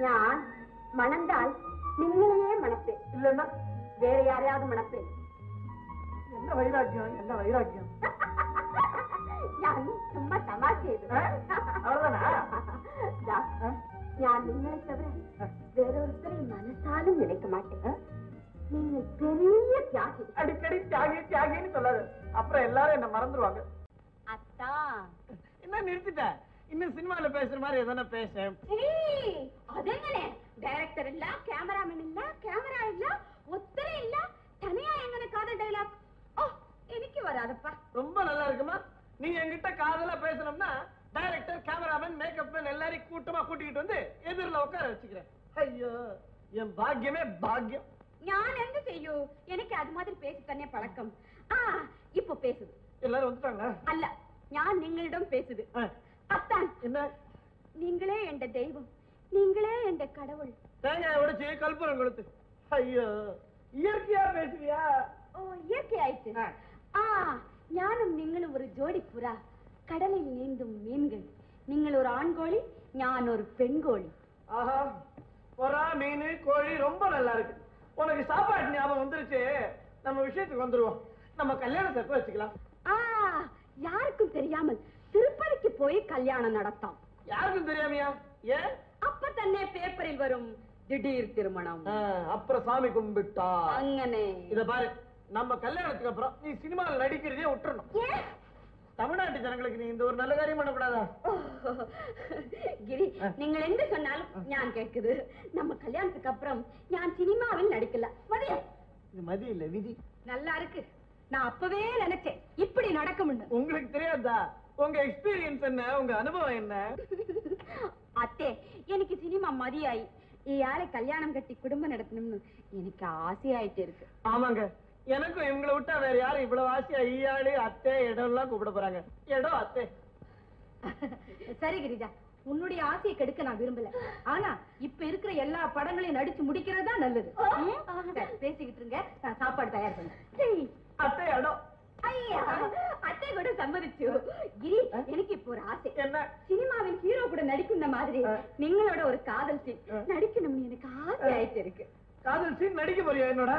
நான் மணந்தால் நீங்களையே மணப்பேன். இல்லன்னா வேற யாரையாவது மணப்பேன். என்ன வைராக்கியம். ഞാൻ ചുമ്മാ തമാശ ചെയ്തു. ഞാൻ നിങ്ങളെ തവിர വേറൊരുത്തരെ മനസ്സാലും നിனைக்க மாட்டேன். நீங்கள் பெரிய தியாகி. அடிக்கடி தியாகின்னு சொல்லாது, அப்புறம் எல்லாரும் என்ன மறந்துருவாங்க. அத்தா என்ன நிறுத்திட்ட? இன்னும் சினிமால பேசுற மாதிரி எதனா பேச. അതെങ്ങനെ? டைரக்டர் இல்ல, கேமராமேன் இல்ல, கேமரா இல்ல, ஒத்தரே இல்ல, தனியா எங்கன காதல் டயலாக். ஓ, எனக்கு வராதப்பா. ரொம்ப நல்லா இருக்குமா? நீங்க என்கிட்ட காதலா பேசணும்னா டைரக்டர், கேமராமேன், மேக்கப் மேன் எல்லாரையும் கூட்டமா கூட்டிக்கிட்டு வந்து எதிரில உட்கார வச்சுக்கிறேன். ஐயோ, என் பாக்கியமே பாக்கியம். ഞാൻ എന്ത് ചെയ്യൂ? എനിക്ക് അത് മാതിരി പേசி തന്നെ പഴക്കം. ഇപ്പൊ പേசுது. எல்லாரும் வந்துட்டாங்களா? அல்ல, ഞാൻ നിങ്ങളിடம் பேசுது. அத்தான், என்ன? நீங்களே என்ற தெய்வம், நீங்களே என்ற கடவுள். தேங்காய் உடைச்சு கற்பூரம் கொடுத்து. ஐயோ, இயற்கையா பேசுவியா? ஓ, இயற்கையாயிட்டு. ஞானும் நீங்களும் ஒரு ஜோடி புறா, கடலில் நீந்தும் மீன்கள். நீங்கள் ஒரு ஆண் கோழி, ஞான் ஒரு பெண் கோழி. ஆஹா, புறா, மீன், கோழி ரொம்ப நல்லா இருக்கு. உனக்கு சாப்பாடு ஞாபகம் வந்துருச்சு. நம்ம விஷயத்துக்கு வந்துருவோம். நம்ம கல்யாணத்தை எப்ப வச்சுக்கலாம்? யாருக்கும் தெரியாமல் திருப்பதிக்கு போய் கல்யாணம் நடத்தாம். யாருக்கும் தெரியாமையா? ஏன்? அப்ப தன்னே பேப்பரில் வரும் திடீர் திருமணம். அப்புறம் சாமி கும்பிட்டா அங்கனே. இத பாரு, நம்ம கல்யாணத்துக்கு அப்புறம் நீ சினிமாவில் நடிக்கிறதே விட்டுறணும். தமிழ்நாட்டு ஜனங்களுக்கு நீ இந்த ஒரு நல்ல காரியம் பண்ணக்கூடாதா? கிரி, நீங்கள் என்ன சொன்னாலும் ஞான் கேட்குது. நம்ம கல்யாணத்துக்கு அப்புறம் ஞான் சினிமாவில் நடிக்கல. மதிய இது மதி இல்ல, விதி. நல்லா இருக்கு. நான் அப்பவே நினைச்சேன் இப்படி நடக்கும்னு. உங்களுக்கு தெரியாதா? உங்க எக்ஸ்பீரியன்ஸ் என்ன, உங்க அனுபவம் என்ன? அத்தே, எனக்கு சினிமா மதியாயி இயாளை கல்யாணம் கட்டி குடும்பம் நடத்தணும்னு எனக்கு ஆசையாயிட்டு இருக்கு. ஆமாங்க, எனக்கும் இவங்களை விட்டா வேற யாரும் இவ்வளவு ஆசையா ஈயாளு அத்தை இடம் எல்லாம் கூப்பிட போறாங்க. இடம் அத்தை. சரி கிரிஜா, உன்னுடைய ஆசையை கெடுக்க நான் விரும்பல. ஆனா இப்ப இருக்கிற எல்லா படங்களையும் நடிச்சு முடிக்கிறது தான் நல்லது. சரி, பேசிக்கிட்டு இருங்க, நான் சாப்பாடு தயார் பண்ணேன். அத்தை இடம். ஐயா, அத்தை கூட சம்மதிச்சு. கிரி, எனக்கு இப்போ ஒரு ஆசை. என்ன? சினிமாவில் ஹீரோ கூட நடிக்கிற மாதிரி நீங்களோட ஒரு காதல் சீன் நடிக்கணும்னு எனக்கு ஆசை ஆயிட்டு இருக்கு. காதல் சீன் நடிக்க போறியா என்னோட?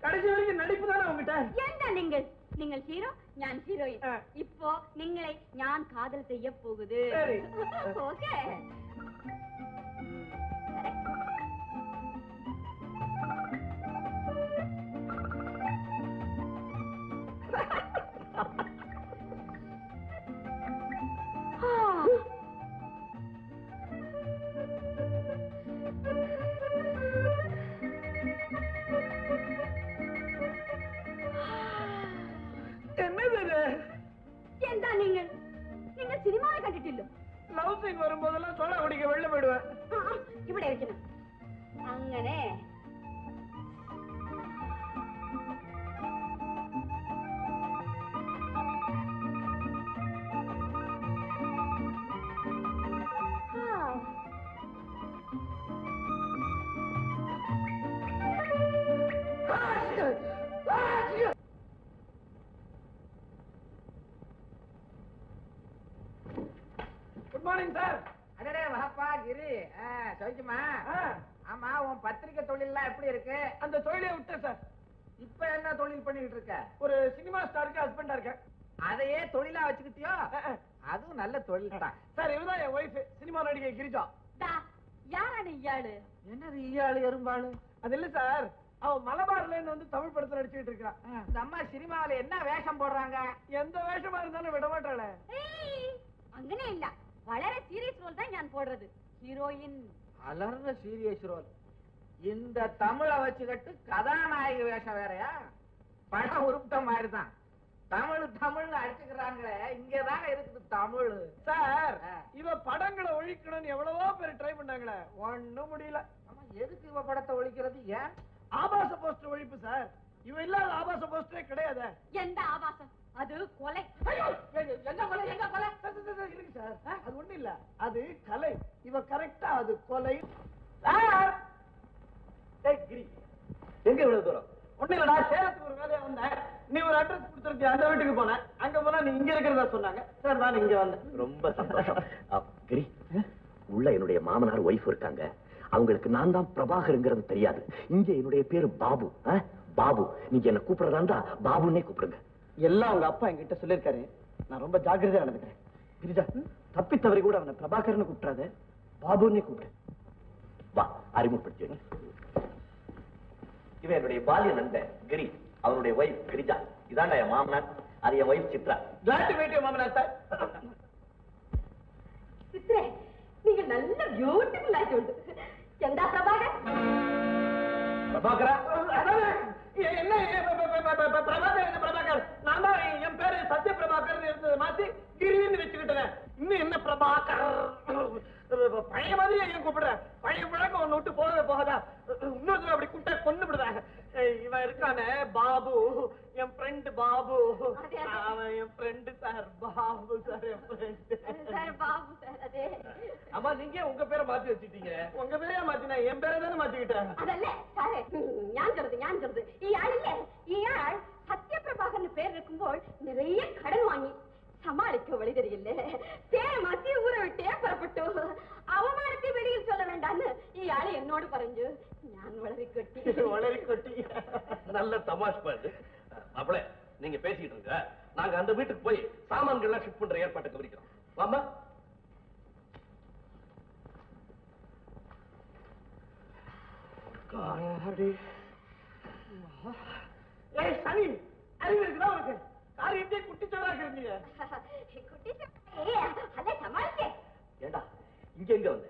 கடைசி வரைக்கும் நடிப்பு தானே உங்ககிட்ட. ஏண்டா நீங்கள் ஹீரோ, ഞാൻ ഹീറോയിൻ. ഇപ്പോ നിങ്ങളെ ഞാൻ കാതൽ ചെയ്യ പോകുது. ഓക്കേ. എന്താ നിങ്ങൾ സിനിമയെ കണ്ടിട്ടില്ലോ? ലവ് സീൻ വരുമ്പോഴെല്ലാം സോഡ കുടിക്കാൻ വെള്ളം വിടുവേ. ഇവിടെ ഇരിക്കണം. അങ്ങനെ குட் மார்னிங் சார். அடடே வஹப்பா கிரி, சௌக்கியமா? ஆமா, உன் பத்திரிக்கை தொழில்லாம் எப்படி இருக்கு? அந்த தொழிலை விட்டேன் சார். இப்ப என்ன தொழில் பண்ணிட்டு இருக்க? ஒரு சினிமா ஸ்டாருக்கு ஹஸ்பண்டா இருக்கேன். அதையே தொழிலா வச்சுக்கிட்டியோ? அதுவும் நல்ல தொழில் தான் சார். இவதான் என் ஒய்ஃப், சினிமா நடிகை கிரிஜா. யாரான இயாளு? என்னது ஈயாளு எறும்பாளு? அது இல்ல சார், அவ மலபார்ல இருந்து வந்து தமிழ் படத்துல நடிச்சுட்டு இருக்கா. இந்த அம்மா சினிமாவில என்ன வேஷம் போடுறாங்க? எந்த வேஷமா இருந்தாலும் விட மாட்டாளே. അങ്ങനെ ഇല്ല, വളരെ സീരിയസ് റോൾ தான் ഞാൻ போடுறது. ஹீரோயின் அலர்ற சீரியஸ் ரோல். இந்த தமிழை வச்சுக்கிட்டு கதாநாயகி வேஷம் வேறையா? படம் உருப்பிட்ட மாதிரி தான். தமிழ் அடிச்சுக்கிறாங்களே, இங்கதாங்க இருக்குது தமிழ். சார், இவ படங்களை ஒழிக்கணும்னு எவ்வளவோ பேர் ட்ரை பண்ணாங்களே, ஒண்ணும் முடியல. எதுக்கு இவ படத்தை ஒழிக்கிறது? ஏன்? ஆபாச போஸ்டர் ஒழிப்பு சார். இவ இல்லாத ஆபாச போஸ்டரே கிடையாது. எந்த ஆபாசம்? அது கொலை. எங்க கொலை? எங்க கொலை? இருக்கு சார், அது ஒண்ணு இல்ல, அது கலை. இவ கரெக்டா அது கொலை. சார், கிரி எங்க இவ்வளவு தூரம்? ஒண்ணு இல்லடா, சேலத்துக்கு ஒரு வேலையா வந்தேன். நீ ஒரு அட்ரஸ் கொடுத்துருக்கிய, அந்த வீட்டுக்கு போனேன். அங்க போனா நீ இங்க இருக்கிறதா சொன்னாங்க. சார், நான் இங்க வந்தேன். ரொம்ப சந்தோஷம். கிரி, உள்ள என்னுடைய மாமனார் ஒய்ஃப் இருக்காங்க. அவங்களுக்கு நான் தான் பிரபாகருங்கிறது தெரியாது. இங்க என்னுடைய பேரு பாபு. பாபு, நீங்க என்ன கூப்பிடுறதா பாபுன்னே கூப்பிடுங்க. எல்லாம் அவங்க அப்பா என்கிட்ட சொல்லிருக்காரு. நான் ரொம்ப ஜாக்கிரதையா நடந்துக்கிறேன். கிரிஜா, தப்பித்தவரை கூட அவனை பிரபாகர்னு கூப்பிடாத, பாபுன்னே கூப்பிடு. வா, அறிமுகப்படுத்தி. இவன் என்னுடைய பாலிய நண்பன் கிரி, அவனுடைய ஒய்ஃப் கிரிஜா. இதாண்டா என் மாமனார், அது என் wife Chitra. Glad to meet you, மாமனார் சார். சித்ரே, நீங்க நல்ல பியூட்டிஃபுல் ஆயிட்டு. எந்தா பிரபாகர்? பிரபாகரா? என்ன பிரபாகர்? என்ன பிரபாகர்? நான் தான் என் பேரு சத்ய பிரபாகர் இருந்தது மாத்தி கிரின்னு வச்சுக்கிட்டேன். இன்னும் என்ன பிரபாகர்? பழைய மாதிரி ஏன் கூப்பிடுறேன்? பழைய பழக்கம் ஒண்ணு விட்டு போகவே போகாதா? இன்னொரு அப்படி கூப்பிட்டா கொண்டு விடுவேன். இவன் இருக்கானே பாபு, என் ஃப்ரெண்ட் பாபு. அவன் என் ஃப்ரெண்ட் சார், பாபு சார், என் ஃப்ரெண்ட் சார். பாபு சார். அதே. அம்மா, நீங்க உங்க பேரை மாத்தி வச்சுட்டீங்க. உங்க பேரையா மாத்தினா? என் பேரை தானே மாத்திக்கிட்டேன். അതല്ല സാറേ, ഞാൻ ചെറുത് ഇയാളില്ലേ, ഇയാൾ സത്യപ്രഭാകരന് പേരെടുക്കുമ്പോൾ നിറയെ കടൻ വാങ്ങി സമാളിക്കോ വഴി തരികില്ലേ. പേരെ മാറ്റി ഊരെ വിട്ടേ പുറപ്പെട്ടു. അവമാനത്തെ വെളിയിൽ சொல்ல வேண்டான்னு ഇയാൾ എന്നോട് പറഞ്ഞു. ഞാൻ വളരെ കൊട്ടി. நல்ல தமாஷ் பாரு. மாப்பிள, நீங்க பேசிட்டு இருங்க, நாங்க அந்த வீட்டுக்கு போய் சாமான்கள் எல்லாம் ஷிஃப்ட் பண்ற ஏற்பாட்டை கவனிக்கிறோம். வாமா. ஏய் சனி, அறிவு இருக்குதா உனக்கு? காரியத்தை குட்டிச்சோராக இருந்தீங்க. அதே சமாளிக்க. ஏண்டா இங்க எங்க வந்த?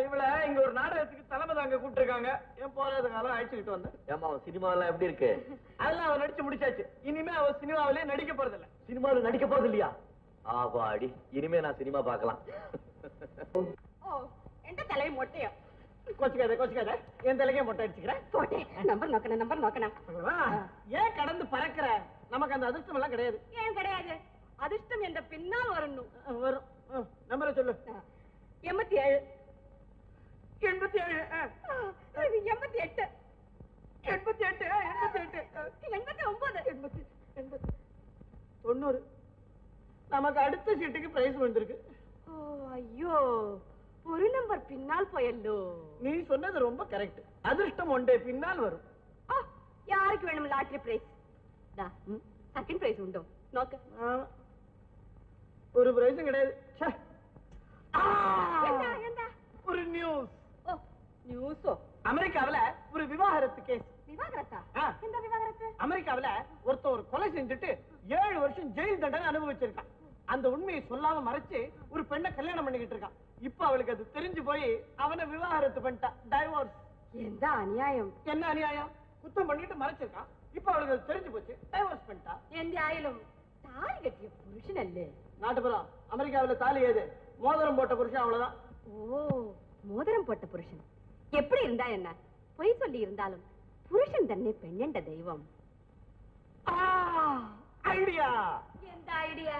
இவள இங்க ஒரு நாடகத்துக்கு தலைமை தாங்க கூப்பிட்டுருக்காங்க. என் போறது காலம் அழைச்சுக்கிட்டு வந்தேன். ஏமா, சினிமாலாம் எப்படி இருக்கு? அதெல்லாம் அவன் நடிச்சு முடிச்சாச்சு. இனிமே அவ சினிமாவிலே நடிக்க போறது இல்ல. சினிமாவில் நடிக்க போறது இல்லையா? ஆவாடி, இனிமே நான் சினிமா பார்க்கலாம். ஓ, எந்த தலைவி மொட்டையோ. கோச்சுக்காத என் தலைக்கே மொட்டை அடிச்சுக்கிறேன். போட்டேன். நம்பர் நோக்கணும். ஏன் கடந்து பறக்கிற? நமக்கு அந்த அதிர்ஷ்டம் எல்லாம் கிடையாது. ஏன் கிடையாது? அதிர்ஷ்டம் என்ற பின்னால் வரணும். வரும். நம்பரை சொல்லு. 87. 87. 88. 90. நமக்கு அடுத்த சீட்டுக்கு பிரைஸ் வந்திருக்கு. ஐயோ, ஒரு நம்பர் பின்னால் போயல்லோ. நீ சொன்னது ரொம்ப கரெக்ட். அதிர்ஷ்டம் ஒன்றே பின்னால் வரும். யாருக்கு வேணும் லாட்டரி பிரைஸ்? செகண்ட் பிரைஸ் உண்டோ? நோக்க. ஒரு பிரைஸும் கிடையாது. ஒரு நியூஸ். நியூஸோ? அமெரிக்காவில ஒரு விவாகரத்து கேஸ். விவாகரத்தா? எந்த விவாகரத்து? அமெரிக்காவில ஒருத்தன் ஒரு கொலை செஞ்சுட்டு 7 வருஷம் ஜெயில் தண்டனை அனுபவிச்சிருக்கான். அந்த உண்மையை சொல்லாம மறைச்சு ஒரு பெண்ணை கல்யாணம் பண்ணிக்கிட்டு இருக்கான். இப்ப அவளுக்கு அது தெரிஞ்சு போய் அவனை விவாகரத்து பண்ணிட்டா. டைவோர்ஸ். எந்த அநியாயம்! என்ன அநியாயம்? குத்தம் பண்ணிட்டு மறைச்சிருக்கான். இப்ப அவளுக்கு அது தெரிஞ்சு போச்சு. டைவோர்ஸ் பண்ணிட்டா. எந்த ஆயிலும் தாலி கட்டிய புருஷன் அல்ல. நாட்டுப்புறம் அமெரிக்காவில தாலி ஏது? மோதிரம் போட்ட புருஷன். அவ்வளவுதான். ஓ, மோதிரம் போட்ட புருஷன். எப்படி இருந்தா என்ன? பொய் சொல்லி இருந்தாலும் புருஷன் தன்னை பெண்ணென்ற தெய்வம். ஐடியா. எந்த ஐடியா?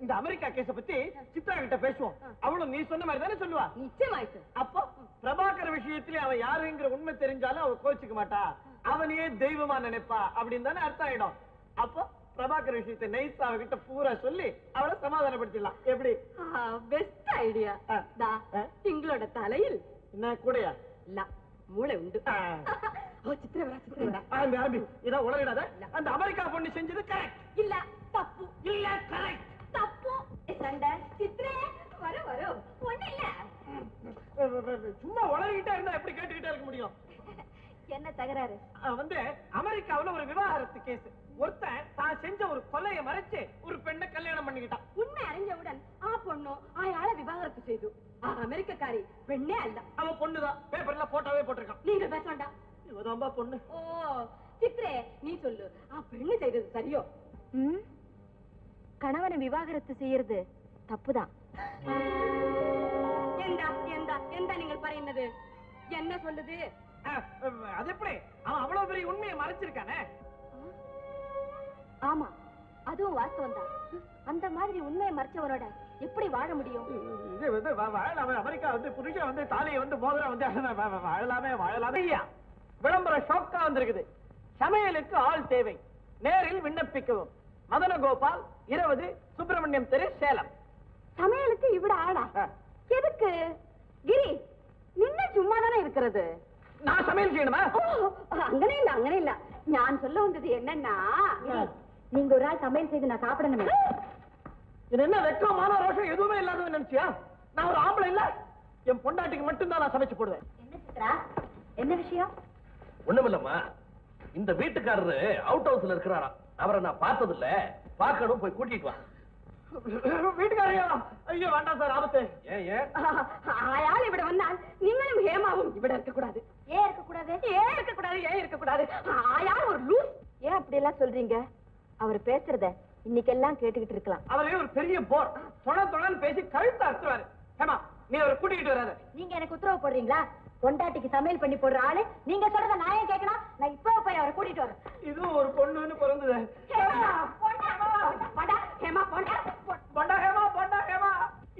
இந்த அமெரிக்கா கேஸ பத்தி சித்ரா கிட்ட பேசுவோம். அவளும் நீ சொன்ன மாதிரி தானே சொல்லுவா. நிச்சயமாயிட்டு. அப்போ பிரபாகர் விஷயத்திலே அவன் யாருங்கிற உண்மை தெரிஞ்சாலும் அவ கோச்சுக்க மாட்டா. அவனையே தெய்வமா நினைப்பா அப்படின்னு தானே அர்த்தம் ஆயிடும். அப்போ பிரபாகர் விஷயத்தை நைஸ் அவகிட்ட பூரா சொல்லி அவளை சமாதானப்படுத்திடலாம். எப்படி? Best idea. எங்களோட தலையில் என்ன கூடையா? இல்ல, மூளை உண்டு. சித்திரவரா. இதான் உலகிடாத. அந்த அமெரிக்கா பொண்ணு செஞ்சது கரெக்ட் இல்ல, தப்பு. இல்ல, கரெக்ட். தப்பு. சண்டை சித்திரே வரும். ஒண்ணு இல்ல. சும்மா உலகிட்டே இருந்தா எப்படி கேட்டுக்கிட்டே இருக்க முடியும்? என்ன தகராறு? வந்து அமெரிக்காவுல ஒரு விவாகரத்து கேஸ். ஒருத்தன் தான் செஞ்ச ஒரு கொலையை மறைச்சு ஒரு பெண்ணை கல்யாணம் பண்ணிக்கிட்டான். உண்மை அறிஞ்சவுடன் பொண்ணு ஆயாள விவாகரத்து செய்து. அமெரிக்கக்காரி பெண்ணே அல்ல. அவன் பொண்ணுதான். பேப்பர்ல போட்டோவே போட்டிருக்கான். நீங்க பேச வேண்டாம். இவதாம்பா பொண்ணு. ஓ, சித்ரே நீ சொல்லு. பெண்ணு செய்தது சரியோ? கணவனை விவாகரத்து செய்யறது தப்புதான். எந்த நீங்கள் பறையினது என்ன சொல்லுது? அது எப்படி? அவன் அவ்வளவு பெரிய உண்மையை மறைச்சிருக்கானே. ஆமா, அதுவும் வாஸ்தவம் தான். அந்த மாதிரி உண்மையை மறைச்சவரோட எப்படி வாழ முடியும்? இது வந்து அமெரிக்கா வந்து புருஷன் வந்து தாலியை வந்து மோதிரம் வந்து வாழலாமே. விளம்பரம் ஷோக்கா வந்திருக்குது. சமையலுக்கு ஆள் தேவை. நேரில் விண்ணப்பிக்கவும். மதன கோபால், 20, சுப்பிரமணியம் தெரு, சேலம். சமையலுக்கு இவ்வளவு ஆளா? எதுக்கு? கிரி, நின்ன சும்மா தானே இருக்கிறது. நான் சமையல் செய்யணுமா? அங்கனே இல்ல. நான் சொல்ல வந்தது என்னன்னா, நீங்க ஒரு ஆள் சமையல் செய்து நான் சாப்பிடணுமே. இது என்ன வெக்கமான ரோஷம் எதுவுமே இல்லாதவன் நினைச்சியா? நான் ஒரு ஆம்பளை இல்ல. என் பொண்டாட்டிக்கு மட்டும்தான் நான் சமைச்சு போடுவேன். என்ன சித்ரா, என்ன விஷயம்? ஒண்ணுமில்லம்மா, இந்த வீட்டுக்காரரு அவுட் ஹவுஸ்ல இருக்கிறாரா. அவரை நான் பார்த்தது இல்ல. பார்க்கணும், போய் கூட்டிட்டு வா. வீட்டுக்காரையா? ஐயோ வேண்டாம் சார், ஆபத்து. ஏன் ஆயாள் இவிட வந்தால் நீங்களும் ஹேமாவும் இவிட இருக்கக்கூடாது. ஏன் இருக்கக்கூடாது? ஆயாள் ஒரு லூஸ். ஏன் அப்படி எல்லாம் சொல்றீங்க? அவர் பேசுறத இன்னைக்கெல்லாம் கேட்டுக்கிட்டு இருக்கலாம். அவரே ஒரு பெரிய போர். தொணன்னு பேசி கழுத்து அறுத்துவாரு. ஹேமா, நீ அவரை கூட்டிக்கிட்டு வராத. நீங்க எனக்கு உத்தரவு போடுறீங்களா? பொண்டாட்டிக்கு சமையல் பண்ணி போடுற ஆளு நீங்க சொல்றத நான் ஏன் கேட்கணும்? நான் இப்ப போய் அவரை கூட்டிட்டு வரேன். இதுவும் ஒரு பொண்ணுன்னு பிறந்தது.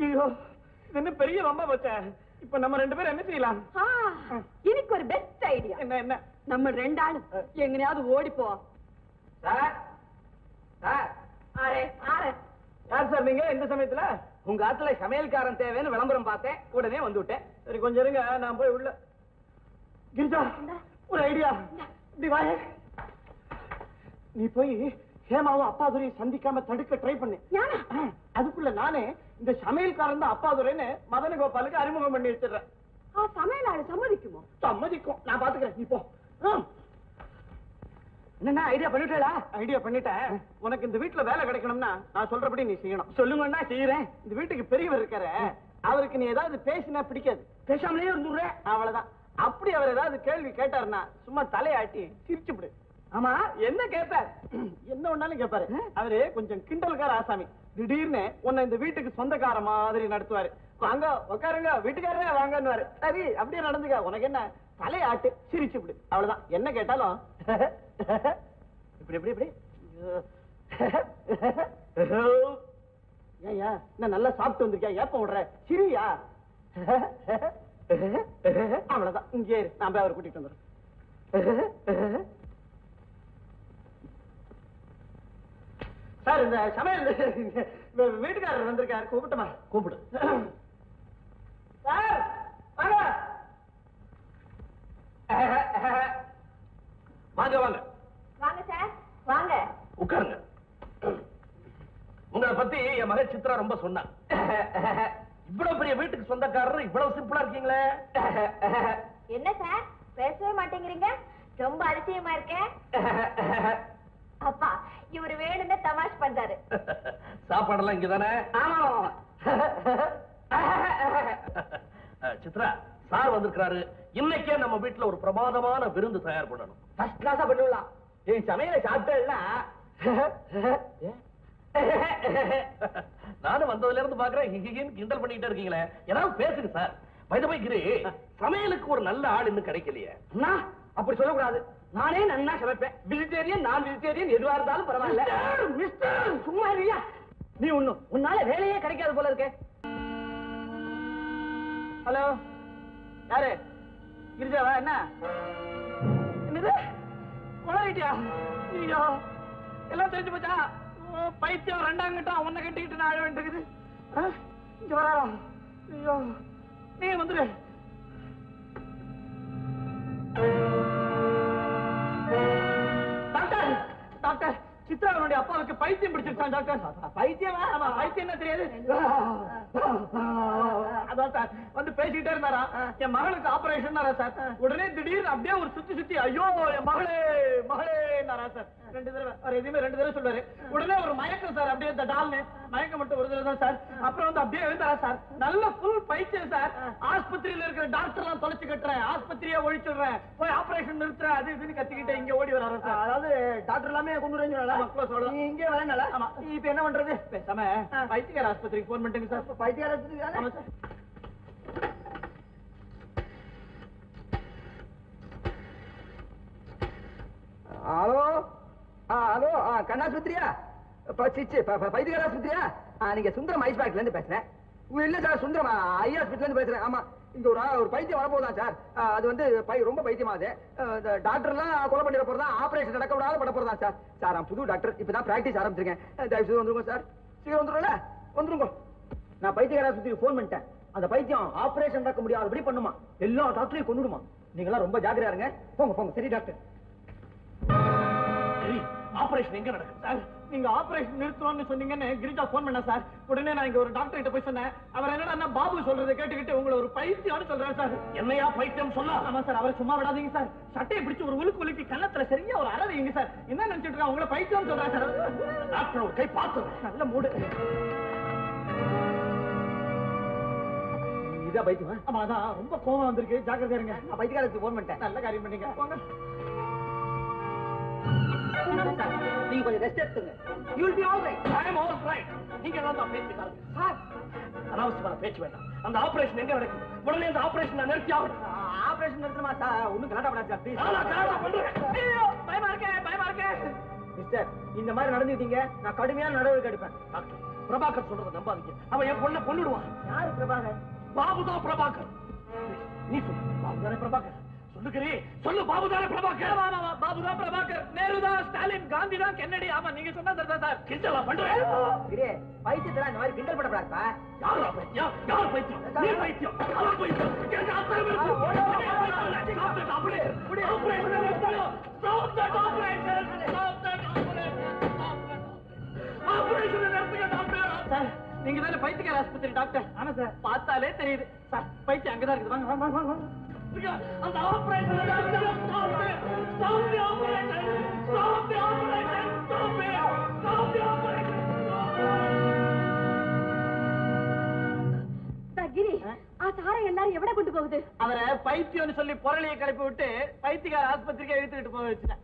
ஐயோ, இது பெரிய ரொம்ப போச்சே. இப்ப நம்ம 2 பேரும் என்ன செய்யலாம்? எனக்கு ஒரு பெஸ்ட் ஐடியா. என்ன? நம்ம 2 ஆளும் எங்கனையாவது ஓடி போ. யார் சார் நீங்க? இந்த சமயத்துல உங்க ஆத்துல சமையல்காரன் தேவைன்னு விளம்பரம் பார்த்தேன், உடனே வந்து விட்டேன். சரி, கொஞ்சம் இருங்க, நான் போய் உள்ள. கிரிஜா, ஒரு ஐடியா. இப்படி வாயே. நீ போய் ஹேமாவும் அப்பாதுரையும் சந்திக்காம தடுக்க ட்ரை பண்ணு. அதுக்குள்ள நானே இந்த சமையல்காரன் தான் அப்பாதுரைன்னு மதன கோபாலுக்கு அறிமுகம் பண்ணி வச்சிடுறேன். சமையல் ஆளு சம்மதிக்குமோ? சம்மதிக்கும், நான் பாத்துக்கிறேன். நீ போ. என்ன ஐடியா பண்ணிட்டா? ஐடியா பண்ணிட்டேன். உனக்கு இந்த வீட்டுல வேலை கிடைக்கணும்னா நான் சொல்றபடி நீ செய்யணும். சொல்லுங்கன்னா செய்யறேன். இந்த வீட்டுக்கு பெரியவர் இருக்காரு, அவருக்கு நீ ஏதாவது பேசினா பிடிக்காது. பேசாமலே இருந்துடுறேன். அவ்வளவுதான். அப்படி அவர் ஏதாவது கேள்வி கேட்டாருன்னா சும்மா தலையாட்டி சிரிச்சு விடு. ஆமா என்ன கேட்பார்? என்ன ஒண்ணாலும் கேட்பாரு. அவரு கொஞ்சம் கிண்டல்கார ஆசாமி. திடீர்னு உன்னை இந்த வீட்டுக்கு சொந்தக்கார மாதிரி நடத்துவாரு. வாங்க உட்காருங்க வீட்டுக்காரரே வாங்கன்னுவாரு. சரி அப்படியே நடந்துக்க, உனக்கு என்ன தலையாட்டு சிரிச்சு விடு, அவ்வளவுதான். என்ன கேட்டாலும் இப்படி இப்படி இப்படி ஏயா என்ன நல்லா சாப்பிட்டு வந்திருக்கியா, ஏப்ப விடுற, சிரியா. அவ்வளவுதான், இங்கே இரு, நான் போய் அவரை கூட்டிட்டு வந்துடுறேன். சார் இந்த சமையல் வீட்டுக்காரர் வந்திருக்காரு, கூப்பிட்டுமா? கூப்பிடு. சார் வாங்க வாங்க வாங்க வாங்க சார் வாங்க. உட்காருங்க. உங்களை பத்தி என் மகன் சித்ரா ரொம்ப சொன்னா. இவ்வளவு பெரிய வீட்டுக்கு சொந்தக்காரர் இவ்வளவு சிம்பிளா இருக்கீங்களே. என்ன சார் பேசவே மாட்டேங்கிறீங்க? ரொம்ப அதிசயமா இருக்கே. அப்பா இவரு வேணும்னு தமாஷ் பண்றாரு. சாப்பாடெல்லாம் இங்கதானே? ஆமா. சித்ரா சார் வந்திருக்காரு. இன்னைக்கே நம்ம வீட்டுல ஒரு பிரமாதமான விருந்து தயார் பண்ணணும். ஃபர்ஸ்ட் கிளாஸா பண்ணிடலாம். என் சமையலை சாப்பிட்டா நானும் வந்ததுல இருந்து பாக்குறேன் கிண்டல் பண்ணிட்டே இருக்கீங்களே, ஏதாவது பேசுங்க சார். வைதமைக்கிறே சமையலுக்கு ஒரு நல்ல ஆள் இன்னும் கிடைக்கலையே. அப்படி சொல்லக்கூடாது. நானே நன்னா சமைப்பேன். வெஜிடேரியன் நான் வெஜிடேரியன் எதுவா இருந்தாலும் பரவாயில்ல. மிஸ்டர் சும்மா இல்லையா நீ? ஒண்ணும் உன்னால வேலையே கிடைக்காது போல இருக்கே. ஹலோ யாரு? கிரிஜாவா? என்ன என்னது கொலைட்டியா? ஐயோ எல்லாம் தெரிஞ்சு போச்சா? பைத்தியம் ரெண்டாங்கட்டம் உன்னை கட்டிக்கிட்டு நான் அழ வேண்டியிருக்குது. இங்க வராரா? ஐயோ நீ வந்துரு. டாக்டர் டாக்டர் சித்ராவுடைய அப்பாவுக்கு பைத்தியம் பிடிச்சிருக்கான் டாக்டர். பைத்தியமா? ஆமா பைத்தியம் என்ன தெரியாது. அதான் சார் வந்து பேசிக்கிட்டே இருந்தாரா, என் மகளுக்கு ஆபரேஷன் சார். உடனே திடீர்னு அப்படியே ஒரு சுத்தி சுத்தி ஐயோ என் மகளே மகளே சார். 2 தடவை அவர் எதுவுமே 2 தடவை சொல்றாரு. உடனே ஒரு மயக்கம் சார், அப்படியே இந்த டால்னு மயக்கம் மட்டும் ஒரு தடவை தான் சார். அப்புறம் வந்து அப்படியே எழுந்தாரா சார். நல்ல ஃபுல் பைத்தியம் சார். ஆஸ்பத்திரியில இருக்கிற டாக்டர் எல்லாம் தொலைச்சு கட்டுறேன், ஆஸ்பத்திரியா ஒழிச்சுடுறேன், போய் ஆபரேஷன் நிறுத்துறேன், அது இதுன்னு கத்திக்கிட்டே இங்க ஓடி வராரு சார். அதாவது டாக்டர் எல்லாமே கொண்டு வரீங்களா? இங்கே வரனால இப்ப என்ன பண்றது? பேசாம பைத்தியக்கார ஆஸ்பத்திரிக்கு போன் பண்ணிட்டேங்க சார். பைத்தியக்கார ஆஸ்பத்திரி? ஆமா சார். Hello hello கண்ணாஸ்பத்திரியா? பைத்தியக்கார ஆஸ்பத்திரியா? நீங்க சுந்தரம் ஐஸ் பேக்ல இருந்து பேசுறேன். இல்ல சார் சுந்தரம் ஐ ஹாஸ்பிட்டல் இருந்து பேசுறேன். ஆமா இங்க ஒரு பைத்தியம் வரப்போதான் சார். அது வந்து ரொம்ப பைத்தியமாது. டாக்டர் எல்லாம் கொலை பண்ணிட போறதா, ஆபரேஷன் நடக்க விடாத பண்ண போறதா சார். சார் நான் புது டாக்டர், இப்பதான் பிராக்டிஸ் ஆரம்பிச்சிருக்கேன். தயவு செய்து வந்துருங்க சார். சீக்கிரம் வந்துரும்ல? வந்துருங்க. நான் பைத்தியக்கார ஆஸ்பத்திரிக்கு போன் பண்ணிட்டேன். அந்த பைத்தியம் ஆபரேஷன் நடக்க முடியாதபடி பண்ணுமா, எல்லா டாக்டரையும் கொண்டுடுமா. நீங்களாம் ரொம்ப ஜாக்கிரதையா இருங்க. போங்க போங்க. சரி டாக்டர். ஆபரேஷன் எங்க நடக்குது சார்? நீங்க ஆபரேஷன் நிறுத்தணும்னு சொன்னீங்கன்னு கிரிஜா போன் பண்ண சார். உடனே நான் இங்க ஒரு டாக்டர் கிட்ட போய் சொன்னேன். அவர் என்னடா பாபு சொல்றதை கேட்டுக்கிட்டு உங்களை ஒரு பைத்தியம்னு சொல்றாரு சார். என்னையா பைத்தியம் சொல்ல? ஆமா சார், அவரை சும்மா விடாதீங்க சார். சட்டையை பிடிச்சு ஒரு உலுக்கி கன்னத்துல சரியா ஒரு அற வைங்க சார். என்ன நினைச்சிட்டு இருக்கா? உங்களை பைத்தியம் சொல்றாரு சார். டாக்டர் ஒரு கை பார்த்து. நல்ல மூடு. இதா பைத்தியமா? ஆமா அதான் ரொம்ப கோவம் வந்திருக்கு, ஜாக்கிரதையா இருங்க. நான் பைத்தியக்காரத்துக்கு போன் பண்ணிட்டேன். நல்ல காரியம் பண்ணீங்க. போங்க. நீங்க கொஞ்சம் ரெஸ்ட் எடுத்துங்க. You will be all right. I am all right. நீங்க எல்லாம் தான் பேசிக்காரங்க சார். அனாவசியமான பேச்சு வேண்டாம். அந்த ஆபரேஷன் எங்க நடக்குது? உடனே அந்த ஆபரேஷன் நான் நிறுத்தி ஆகணும். ஆபரேஷன் நிறுத்தமா சார்? ஒண்ணும் கலாட்டா பண்ணாது சார். நான் கலாட்டா பண்றேன். ஐயோ பயமா இருக்கே. மிஸ்டர் இந்த மாதிரி நடந்துட்டீங்க, நான் கடுமையான நடவடிக்கை எடுப்பேன். டாக்டர் பிரபாகர் சொல்றதை நம்பாதீங்க. அவன் என் பொண்ணை கொன்னுடுவான். யாரு பிரபாகர்? பாபுதான் பிரபாகர். நீ சொல்லு, பாபுதானே பிரபாகர்? சொல்லுகிறே சொல்லு, பாபுதானே பிரபாகர்? பாபுதான் பிரபாகர், நேருதான், ஸ்டாலின், காந்தி தான், கென்னடி. ஆமா நீங்க சொன்னா சரிதான் சார். கிண்டலா பண்றேன்? பைத்தியத்தெல்லாம் இந்த மாதிரி கிண்டல் பண்ணப்படாதுப்பா. யாரா பைத்தியம்? யார் பைத்தியம்? நீ பைத்தியம், அவன் பைத்தியம். எனக்கு அத்தனை பேர் Stop that operation! Operation நிறுத்தணும். Stop that operation! Stop that operation! Stop that operation! Operation நிறுத்துங்க டாக்டர். சார் நீங்க தானே பைத்தியக்கார ஆஸ்பத்திரி டாக்டர்? ஆமா சார், பார்த்தாலே தெரியுது சார். பைத்தியம் அங்கதான் இருக்குது. வாங்க வாங்க வாங்க வாங்க. அந்த operation Stop it! Stop the operation! Stop the operation! Stop it! Stop the operation! கிரி ஆ சாரை எல்லாரும் எவ்வளவு கொண்டு போகுது? அவரை பைத்தியம்னு சொல்லி பொருளையை கிளப்பி விட்டு பைத்தியக்கார ஆஸ்பத்திரிக்கு இழுத்துக்கிட்டு போக வச்சுட்டேன்.